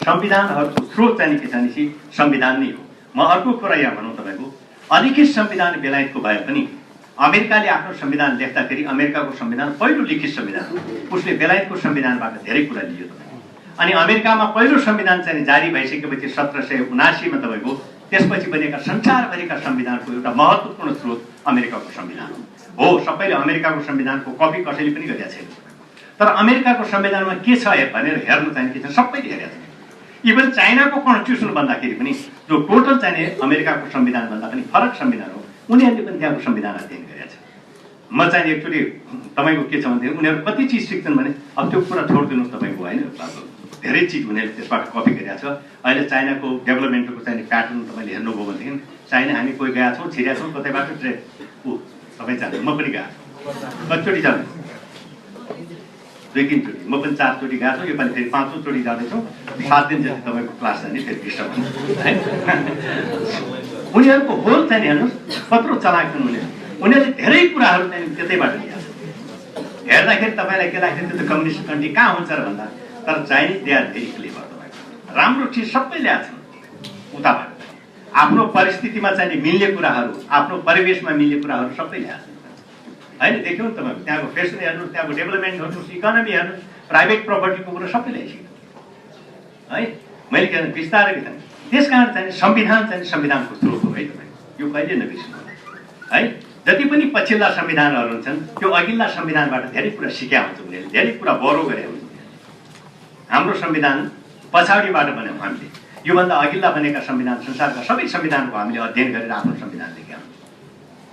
संविधानहरूको स्रोत चाहिँ के छ भनेपछि संविधान नै हो। म अर्को कुरा यहाँ भनौँ तपाईँको, अलिखित संविधान बेलायतको भए पनि अमेरिकाले आफ्नो संविधान लेख्दाखेरि अमेरिकाको संविधान पहिलो लिखित संविधान हो। उसले बेलायतको संविधानबाट धेरै कुरा लियो तपाईँको। अनि अमेरिकामा पहिलो संविधान चाहिँ जारी भइसकेपछि 1779 मा तपाईँको त्यसपछि बनेका संसारभरिका संविधानको एउटा महत्त्वपूर्ण स्रोत अमेरिकाको संविधान हो। सबैले अमेरिकाको संविधानको कपी कसैले पनि गरेका छैन। तर अमेरिकाको संविधानमा के छ भनेर हेर्नु चाहिँ के छ, सबैले हेरेका छन्। इभन चाइनाको कन्स्टिट्युसन भन्दाखेरि पनि जो टोटल चाहिँ अमेरिकाको संविधानभन्दा पनि फरक संविधान हो, उनीहरूले पनि त्यहाँको संविधान अध्ययन गरेका छन्। म चाहिँ एक्चुअली तपाईँको के छ भनेदेखि उनीहरू कति चिज सिक्छन् भने अब त्यो कुरा छोडिदिनुहोस् तपाईँको, होइन, धेरै चिज उनीहरूले त्यसबाट कपी गरेका छ। अहिले चाइनाको डेभलपमेन्टको चाहिँ प्याटर्न तपाईँले हेर्नुभयो भनेदेखि चाइना हामी कोही गएका छौँ, छिरेका छौँ कतैबाट तपाईँ जानु, म पनि गएको छु। कतिचोटि जानु, 2-3 चोटि, म पनि 4 चोटि गएको छु। योपालि फेरि 5औं चोटि जाँदैछौँ। 7 दिन जति तपाईँको क्लास जाने फेरि डिस्टर्ब हुन्छ है। उनीहरूको होल चाहिँ हेर्नुहोस् कत्रो चलाक छन् उनीहरूले धेरै कुराहरू चाहिँ त्यतैबाट लिएको छ। हेर्दाखेरि तपाईँलाई के लाग्छ, त्यो त कम्युनिस्ट कन्ट्री कहाँ हुन्छ र भन्दा, तर Chinese they are very clever. तपाईँको राम्रो चिज सबै ल्याएको छन् उताबाट, आफ्नो परिस्थितिमा चाहिँ मिल्ने कुराहरू, आफ्नो परिवेशमा मिल्ने कुराहरू सबै ल्याएको छन् होइन। देख्यौ नि तपाईँको त्यहाँको फेसन हेर्नुहोस्, त्यहाँको डेभलपमेन्ट हेर्नुहोस्, इकोनोमी हेर्नुहोस्, प्राइभेट प्रपर्टीको कुरा सबै ल्याइसक्यो है। मैले के बिस्तारै बिस्तारै त्यस कारण चाहिँ संविधान चाहिँ संविधानको स्रोत हो है तपाईँको, यो कहिले नबिर्सिनु है। जति पनि पछिल्ला संविधानहरू हुन्छन् त्यो अघिल्ला संविधानबाट धेरै कुरा सिक्या हुन्छ उनीहरूले, धेरै कुरा बरो गरे हुन्छ। हाम्रो संविधान पछाडिबाट बन्यौँ हामीले, योभन्दा अघिल्ला बनेका संविधान, संसारका सबै संविधानको हामीले अध्ययन गरेर आफ्नो संविधान लेख्यौँ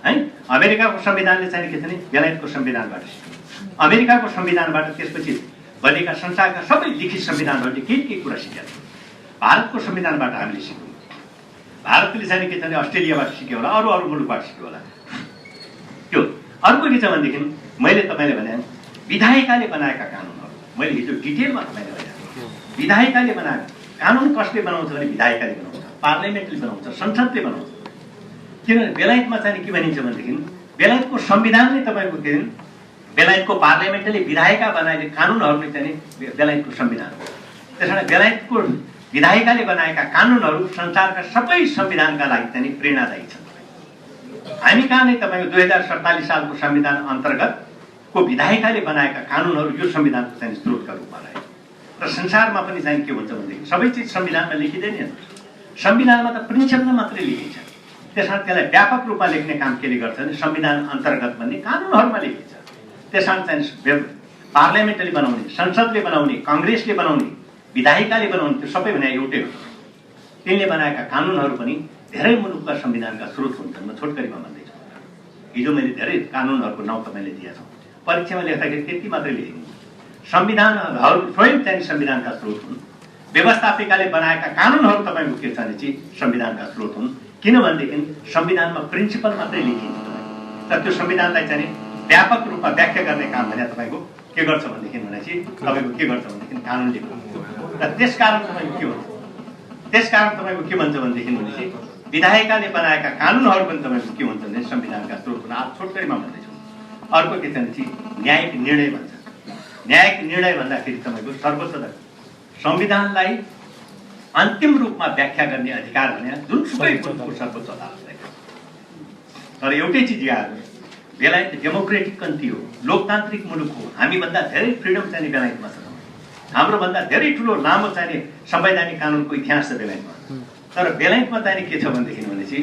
है। अमेरिकाको संविधानले चाहिँ के छ भने बेलायतको संविधानबाट सिक्यौँ। अमेरिकाको संविधानबाट त्यसपछि बनेका संसारका सबै लिखित संविधानहरूले के कुरा सिक्या छन्। भारतको संविधानबाट हामीले सिक्यौँ। भारतले चाहिँ के छ भने अस्ट्रेलियाबाट सिक्यो होला, अरू मुलुकबाट सिक्यो होला। त्यो अर्को के छ भनेदेखि मैले तपाईँले भने विधायिकाले बनाएका कानुनहरू, मैले हिजो डिटेलमा तपाईँले भने विधायिकाले बनाएको कानुन कसले बनाउँछ भने विधायिकाले बनाउँछ, पार्लियामेन्टले बनाउँछ, संसदले बनाउँछ। किनभने बेलायतमा चाहिँ के भनिन्छ भनेदेखि बेलायतको संविधान नै तपाईँको के भन्छ, बेलायतको पार्लियामेन्टले विधायिका बनाएका कानुनहरूले चाहिँ बेलायतको संविधान हो। त्यसकारण बेलायतको विधायिकाले बनाएका कानुनहरू संसारका सबै संविधानका लागि चाहिँ प्रेरणादायी छन्। हामी कहाँ नै तपाईँको 2047 सालको संविधान अन्तर्गतको विधायिकाले बनाएका कानुनहरू यो संविधानको चाहिँ स्रोतका रूपमा रहे। र संसारमा पनि चाहिँ के हुन्छ भनेदेखि सबै चिज संविधानमा लेखिँदैन। संविधानमा त प्रिन्सिपल मात्रै लेखिन्छ, त्यसमा त्यसलाई व्यापक रूपमा लेख्ने काम केले गर्छ भने संविधान अन्तर्गत भन्ने कानुनहरूमा लेखिन्छ। त्यसमा चाहिँ पार्लियामेन्टले बनाउने, संसदले बनाउने, काङ्ग्रेसले बनाउने, विधायिकाले बनाउने, त्यो सबै भने एउटै हो। तिनले बनाएका कानुनहरू पनि धेरै मुलुकका संविधानका स्रोत हुन्छन्। म छोटकरीमा भन्दैछु, हिजो मैले धेरै कानुनहरूको नाउँ तपाईँले दिएका छौँ। परीक्षामा लेख्दाखेरि त्यति मात्रै लेखिन्छ। संविधानहरू स्वयं चाहिँ संविधानका स्रोत हुन्। व्यवस्थापिकाले बनाएका कानुनहरू तपाईँको के छ भने चाहिँ संविधानका स्रोत हुन्। किनभनेदेखि संविधानमा प्रिन्सिपल मात्रै लेखिन्छ तर त्यो संविधानलाई चाहिँ व्यापक रूपमा व्याख्या गर्ने काम भने तपाईँको के गर्छ भनेदेखि तपाईँको के गर्छ भनेदेखि कानुनले गर्छ। र त्यसकारण तपाईँको के हुन्छ, त्यसकारण तपाईँको के भन्छ भनेदेखि विधायिकाले बनाएका कानुनहरू पनि तपाईँको के हुन्छ भने संविधानका स्रोत हुन्। आज छोटकरीमा भन्दैछु। अर्को के छ भने न्यायिक निर्णय भन्छ। न्यायिक निर्णय भन्दाखेरि तपाईँको सर्वोच्च संविधानलाई अन्तिम रूपमा व्याख्या गर्ने अधिकार भने जुनसुकै मुलुकको सर्वोच्च अदालतलाई। तर एउटै चिज याद, बेलायत डेमोक्रेटिक कन्ट्री हो, लोकतान्त्रिक मुलुक हो। हामीभन्दा धेरै फ्रिडम चाहिँ बेलायतमा छ। हाम्रोभन्दा धेरै ठुलो लामो चाहिँ संवैधानिक कानुनको इतिहास छ बेलायतमा। तर बेलायतमा चाहिँ के छ भनेदेखि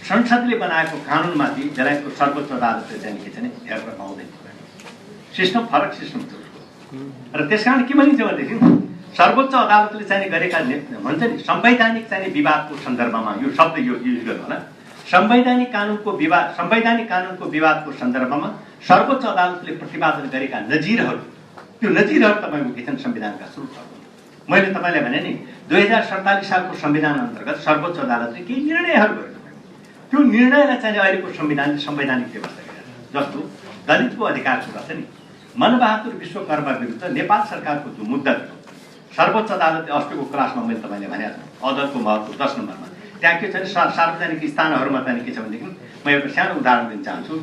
संसदले बनाएको कानुनमाथि बेलायतको सर्वोच्च अदालतले चाहिँ के छ भने हेरेर पाउँदैन। सिस्टम फरक सिस्टम छ र त्यसकारण के भनिन्छ भनेदेखि सर्वोच्च अदालतले चाहिँ गरेका भन्छ नि संवैधानिक चाहिँ विवादको सन्दर्भमा, यो शब्द यो युज गर्नु होला, संवैधानिक कानुनको विवादको सन्दर्भमा सर्वोच्च अदालतले प्रतिपादन गरेका नजिरहरू, त्यो नजिरहरू तपाईँको के छन् संविधानका स्रोतहरू। मैले तपाईँलाई भने नि 2047 सालको संविधान अन्तर्गत सर्वोच्च अदालतले केही निर्णयहरू गर्यो। त्यो निर्णयलाई चाहिँ अहिलेको संविधानले संवैधानिक व्यवस्था गरेर, जस्तो दलितको अधिकारको कुरा छ नि, मनबहादुर विश्वकर्मा विरुद्ध नेपाल सरकारको जो मुद्दा थियो, सर्वोच्च अदालतले अस्तिको क्लासमा मैले तपाईँले भनेको छु अदालतको महत्त्व 10 नम्बरमा, त्यहाँ के छ भने सार्वजनिक स्थानहरूमा चाहिँ के छ भनेदेखि म एउटा सानो उदाहरण दिन चाहन्छु।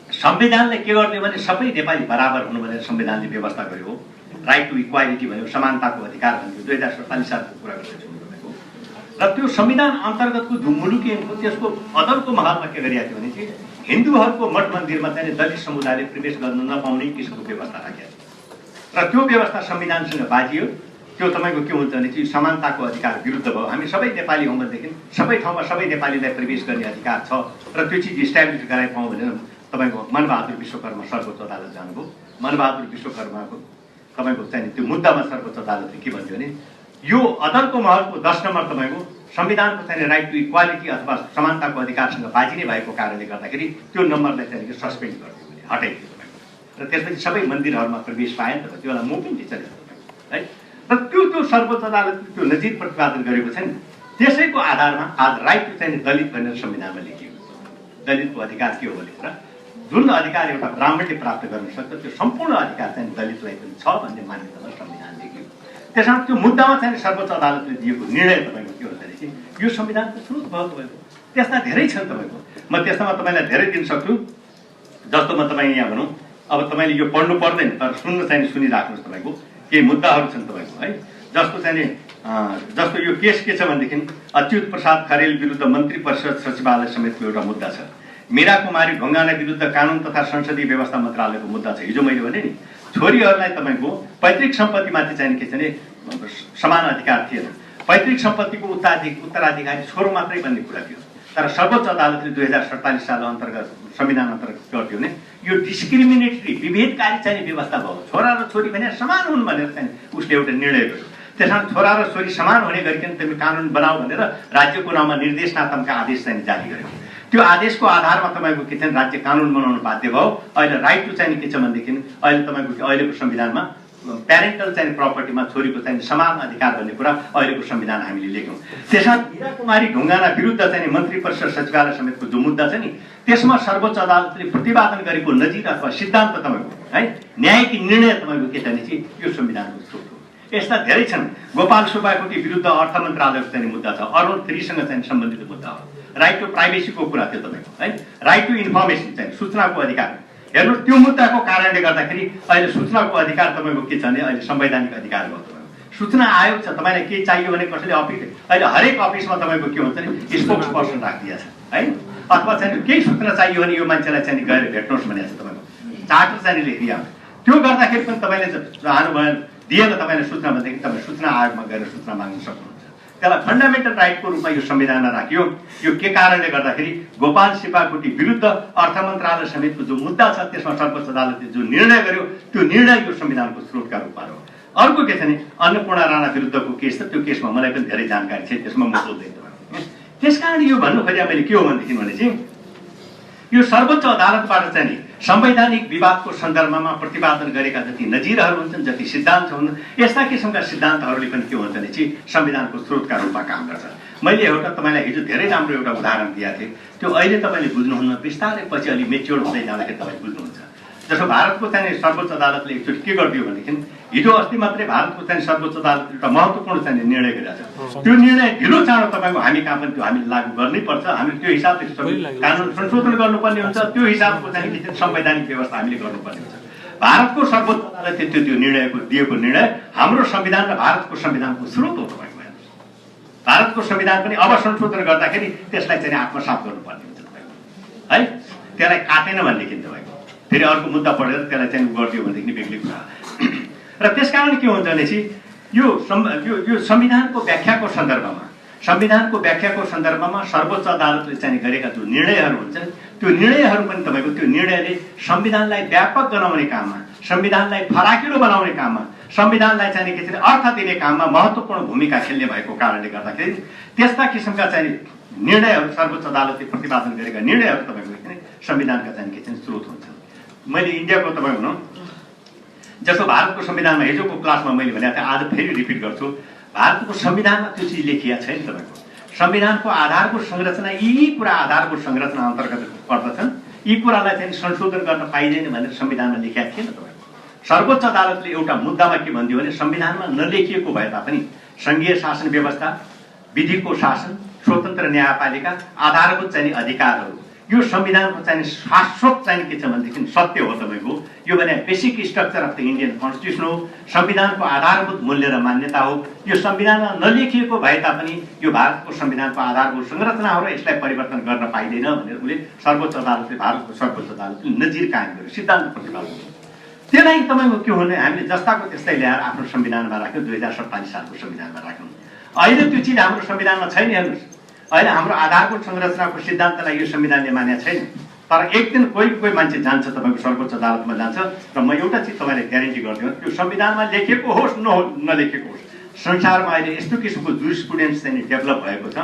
संविधानले के गरिदियो भने सबै नेपाली बराबर हुनु भनेर संविधानले व्यवस्था गर्यो। राइट टु इक्वालिटी भन्यो, समानताको अधिकार भन्यो, 2047 सालको कुरा गर्दैछु तपाईँको। र त्यो संविधान अन्तर्गतको जुन मुलुकी ऐनको त्यसको अदलको महलमा के गरिएको थियो भने चाहिँ हिन्दूहरूको मठ मन्दिरमा चाहिँ दलित समुदायले प्रवेश गर्न नपाउने किसिमको व्यवस्था राखेको र त्यो व्यवस्था संविधानसँग बाजियो। त्यो तपाईँको के हुन्छ भने चाहिँ समानताको अधिकार विरुद्ध भयो। हामी सबै नेपाली हौँ भनेदेखि सबै ठाउँमा सबै नेपालीलाई प्रवेश गर्ने अधिकार छ र त्यो चिज इस्टाब्लिस गराइपाउँ भनेर तपाईँको मनबहादुर विश्वकर्मा सर्वोच्च अदालत जानुभयो। मनबहादुर विश्वकर्माको तपाईँको चाहिँ त्यो मुद्दामा सर्वोच्च अदालतले के भन्थ्यो भने यो अदलको महलको 10 नम्बर तपाईँको संविधानको चाहिँ राइट टु इक्वालिटी अथवा समानताको अधिकारसँग बाजिने भएको कारणले गर्दाखेरि त्यो नम्बरलाई चाहिँ सस्पेन्ड गरिदियो भने हटाइदियो तपाईँको। र त्यसपछि सबै मन्दिरहरूमा प्रवेश पाएन त त्यो बेला मुभमेन्ट चलेको है। र त्यो सर्वोच्च अदालतले त्यो नजिक प्रतिपादन गरेको छ नि, त्यसैको आधारमा आज राइट टु चाहिँ दलित भनेर संविधानमा लेखिएको छ। दलितको अधिकार के हो भनेर जुन अधिकार एउटा ब्राह्मणले प्राप्त गर्न सक्छ त्यो सम्पूर्ण अधिकार चाहिँ दलितलाई पनि छ भन्ने मान्यतामा संविधान लेखियो। त्यसमा त्यो मुद्दामा चाहिँ सर्वोच्च अदालतले दिएको निर्णय तपाईँको के हुन्छ भने यो संविधानको स्रोत भयो तपाईँको। त्यसमा धेरै छन् तपाईँको, म त्यसमा तपाईँलाई धेरै दिन सक्छु। जस्तो म तपाईँ यहाँ भनौँ, अब तपाईँले यो पढ्नु पर्दैन तर सुन्न चाहिँ सुनिराख्नुहोस्। तपाईँको केही मुद्दाहरू छन् तपाईँको है। जस्तो चाहिँ जस्तो यो केस के छ भनेदेखि अच्युत प्रसाद खरेल विरुद्ध मन्त्री परिषद सचिवालय समेतको एउटा मुद्दा छ। मीरा कुमारी ढुङ्गाना विरुद्ध कानुन तथा संसदीय व्यवस्था मन्त्रालयको मुद्दा छ। हिजो मैले भने नि छोरीहरूलाई तपाईँको पैतृक सम्पत्तिमाथि चाहिँ के छ भने समान अधिकार थिएन। पैतृक सम्पत्तिको उत्तराधिकारी छोरो मात्रै भन्ने कुरा थियो। तर सर्वोच्च अदालतले 2047 साल अन्तर्गत संविधान अन्तर्गत गर्थ्यो भने यो डिस्क्रिमिनेटरी विभेदकारी चाहिँ व्यवस्था भयो। छोरा र छोरी भने समान हुन् भनेर चाहिँ उसले एउटा निर्णय गर्यो। त्यसमा छोरा र छोरी समान हुने गरिकन तिमी कानुन बनाऊ भनेर राज्यको नाममा निर्देशनात्मक आदेश चाहिँ जारी गर्यो। त्यो आदेशको आधारमा तपाईँको के छ राज्य कानुन बनाउन बाध्य भयो। अहिले राइट टु चाहिँ के छ भनेदेखि अहिले तपाईँको अहिलेको संविधानमा प्यारेन्टल चाहिँ प्रपर्टीमा छोरीको चाहिँ समान अधिकार भन्ने कुरा अहिलेको संविधान हामीले लेख्यौँ। त्यसमा मीरा कुमारी ढुङ्गाना विरुद्ध चाहिँ मन्त्री परिषद सचिवालय समेतको जो मुद्दा छ नि त्यसमा सर्वोच्च अदालतले प्रतिपादन गरेको नजिर अथवा सिद्धान्त तपाईँको है न्यायिक निर्णय तपाईँको के छ भने चाहिँ यो संविधानको स्रोत हो। यस्ता धेरै छन्। गोपाल सुब्बाकोटी विरुद्ध अर्थ मन्त्रालयको चाहिँ मुद्दा छ। अरुण 3 सँग चाहिँ सम्बन्धित मुद्दा हो। राइट टु प्राइभेसीको कुरा थियो तपाईँको है। राइट टु इन्फर्मेसन चाहिँ सूचनाको अधिकार। हेर्नु त्यो मुद्दाको कारणले गर्दाखेरि अहिले सूचनाको अधिकार तपाईँको के छ भने अहिले संवैधानिक अधिकार भयो। तपाईँको सूचना आयोग छ। तपाईँलाई के चाहियो भने कसैले अफिस अहिले हरेक अफिसमा तपाईँको के हुन्छ नि स्पोक्स पर्सन राखिदिएको छ है। अथवा चाहिँ केही सूचना चाहियो भने यो मान्छेलाई चाहिँ गएर भेट्नुहोस् भनेको छ। तपाईँको चार्टर चाहिँ लेखिया त्यो गर्दाखेरि पनि तपाईँले चाहनुभयो दिएन तपाईँले सूचना भनेदेखि तपाईँ सूचना आयोगमा गएर सूचना माग्न सक्नुहुन्छ। त्यसलाई फन्डामेन्टल राइटको रूपमा यो संविधानमा राखियो। यो के कारणले गर्दाखेरि गोपाल शिपाकोटी विरुद्ध अर्थ मन्त्रालय समेतको जो मुद्दा छ त्यसमा सर्वोच्च अदालतले जो निर्णय गर्यो त्यो निर्णय यो संविधानको स्रोतका रूपमा हो। अर्को के छ भने अन्नपूर्ण राणा विरुद्धको केस छ। त्यो केसमा मलाई पनि धेरै जानकारी छ। त्यसमा म बोल्दैन। त्यसकारण यो भन्नु खोजेँ मैले के हो भनेदेखि भने चाहिँ यो सर्वोच्च अदालतबाट चाहिँ नि संवैधानिक विवादको सन्दर्भमा प्रतिपादन गरेका जति नजिरहरू हुन्छन् जति सिद्धान्त हुन् यस्ता किसिमका सिद्धान्तहरूले पनि के हुन्छ भने चाहिँ संविधानको स्रोतका रूपमा काम गर्छ। मैले एउटा तपाईँलाई हिजो धेरै राम्रो एउटा उदाहरण दिएको थिएँ। त्यो अहिले तपाईँले बुझ्नुहुन्न, बिस्तारै पछि अलि मेच्योर हुँदै जाँदाखेरि तपाईँ बुझ्नुहुन्छ। जस्तो भारतको चाहिँ सर्वोच्च अदालतले एकचोटि के गरिदियो भनेदेखि हिजो अस्ति मात्रै भारतको चाहिँ सर्वोच्च अदालतले एउटा महत्त्वपूर्ण चाहिँ निर्णय गरेको छ। त्यो निर्णय ढिलो चाँडो तपाईँको हामी कहाँ पनि त्यो हामीले लागू गर्नै पर्छ। हामीले त्यो हिसाबले कानुन संशोधन गर्नुपर्ने हुन्छ। त्यो हिसाबको चाहिँ संवैधानिक व्यवस्था हामीले गर्नुपर्ने हुन्छ। भारतको सर्वोच्च अदालतले त्यो निर्णयको दिएको निर्णय हाम्रो संविधान र भारतको संविधानको स्रोत हो। तपाईँको भारतको संविधान पनि अब संशोधन गर्दाखेरि त्यसलाई चाहिँ आत्मसात गर्नुपर्ने हुन्छ तपाईँको है। त्यसलाई काटेन भनेदेखि तपाईँको फेरि अर्को मुद्दा पढेर त्यसलाई चाहिँ गरिदियो भनेदेखि बेग्लै कुरा। र त्यसकारण के हुन्छ भने चाहिँ यो संविधानको व्याख्याको सन्दर्भमा सर्वोच्च अदालतले चाहिँ गरेका जो निर्णयहरू हुन्छन् त्यो निर्णयहरू पनि तपाईँको त्यो निर्णयले संविधानलाई व्यापक बनाउने काममा, संविधानलाई फराकिलो बनाउने काममा, संविधानलाई चाहिँ के अर्थ दिने काममा महत्त्वपूर्ण भूमिका खेल्ने भएको कारणले गर्दाखेरि त्यस्ता किसिमका चाहिँ निर्णयहरू सर्वोच्च अदालतले प्रतिपादन गरेका निर्णयहरू तपाईँको संविधानका चाहिँ के स्रोत हुन्छन्। मैले इन्डियाको तपाईँ भनौँ जस्तो भारतको संविधानमा हिजोको क्लासमा मैले भनेको थिएँ, आज फेरि रिपिट गर्छु। भारतको संविधानमा त्यो चिज लेखिया छैन। तपाईँको संविधानको आधारभूत संरचना यी कुरा आधारभूत संरचना अन्तर्गत पर्दछन्। यी कुरालाई चाहिँ संशोधन गर्न पाइँदैन भनेर संविधानमा लेखिया थिएन। तपाईँको सर्वोच्च अदालतले एउटा मुद्दामा के भनिदियो भने संविधानमा नलेखिएको भए तापनि सङ्घीय शासन व्यवस्था, विधिको शासन, स्वतन्त्र न्यायपालिका, आधारभूत चाहिँ अधिकारहरू यो संविधानको चाहिँ शाश्वत चाहिँ के छ भनेदेखि सत्य हो तपाईँको यो भने basic structure of the Indian constitution हो, संविधानको आधारभूत मूल्य र मान्यता हो। यो संविधानमा नलेखिएको भए तापनि यो भारतको संविधानको आधारभूत संरचना हो र यसलाई परिवर्तन गर्न पाइँदैन भनेर उसले सर्वोच्च अदालतले भारतको सर्वोच्च अदालतले नजिर कायम गर्यो, सिद्धान्त प्रतिपादन गर्यो। त्यसलाई तपाईँको के हो भने हामीले जस्ताको त्यस्तै ल्याएर आफ्नो संविधानमा राख्यौँ, 2047 सालको संविधानमा राख्यौँ। अहिले त्यो चिज हाम्रो संविधानमा छैन। हेर्नुहोस्, अहिले हाम्रो आधारभूत संरचनाको सिद्धान्तलाई यो संविधानले मानेको छैन। तर एक दिन कोही मान्छे जान्छ तपाईँको सर्वोच्च अदालतमा जान्छ र म एउटा चिज तपाईँलाई ग्यारेन्टी गरिदिनु, त्यो संविधानमा लेखेको होस् नलेखेको होस्, संसारमा अहिले यस्तो किसिमको जुरिस्प्रुडेन्स चाहिँ डेभलप भएको छ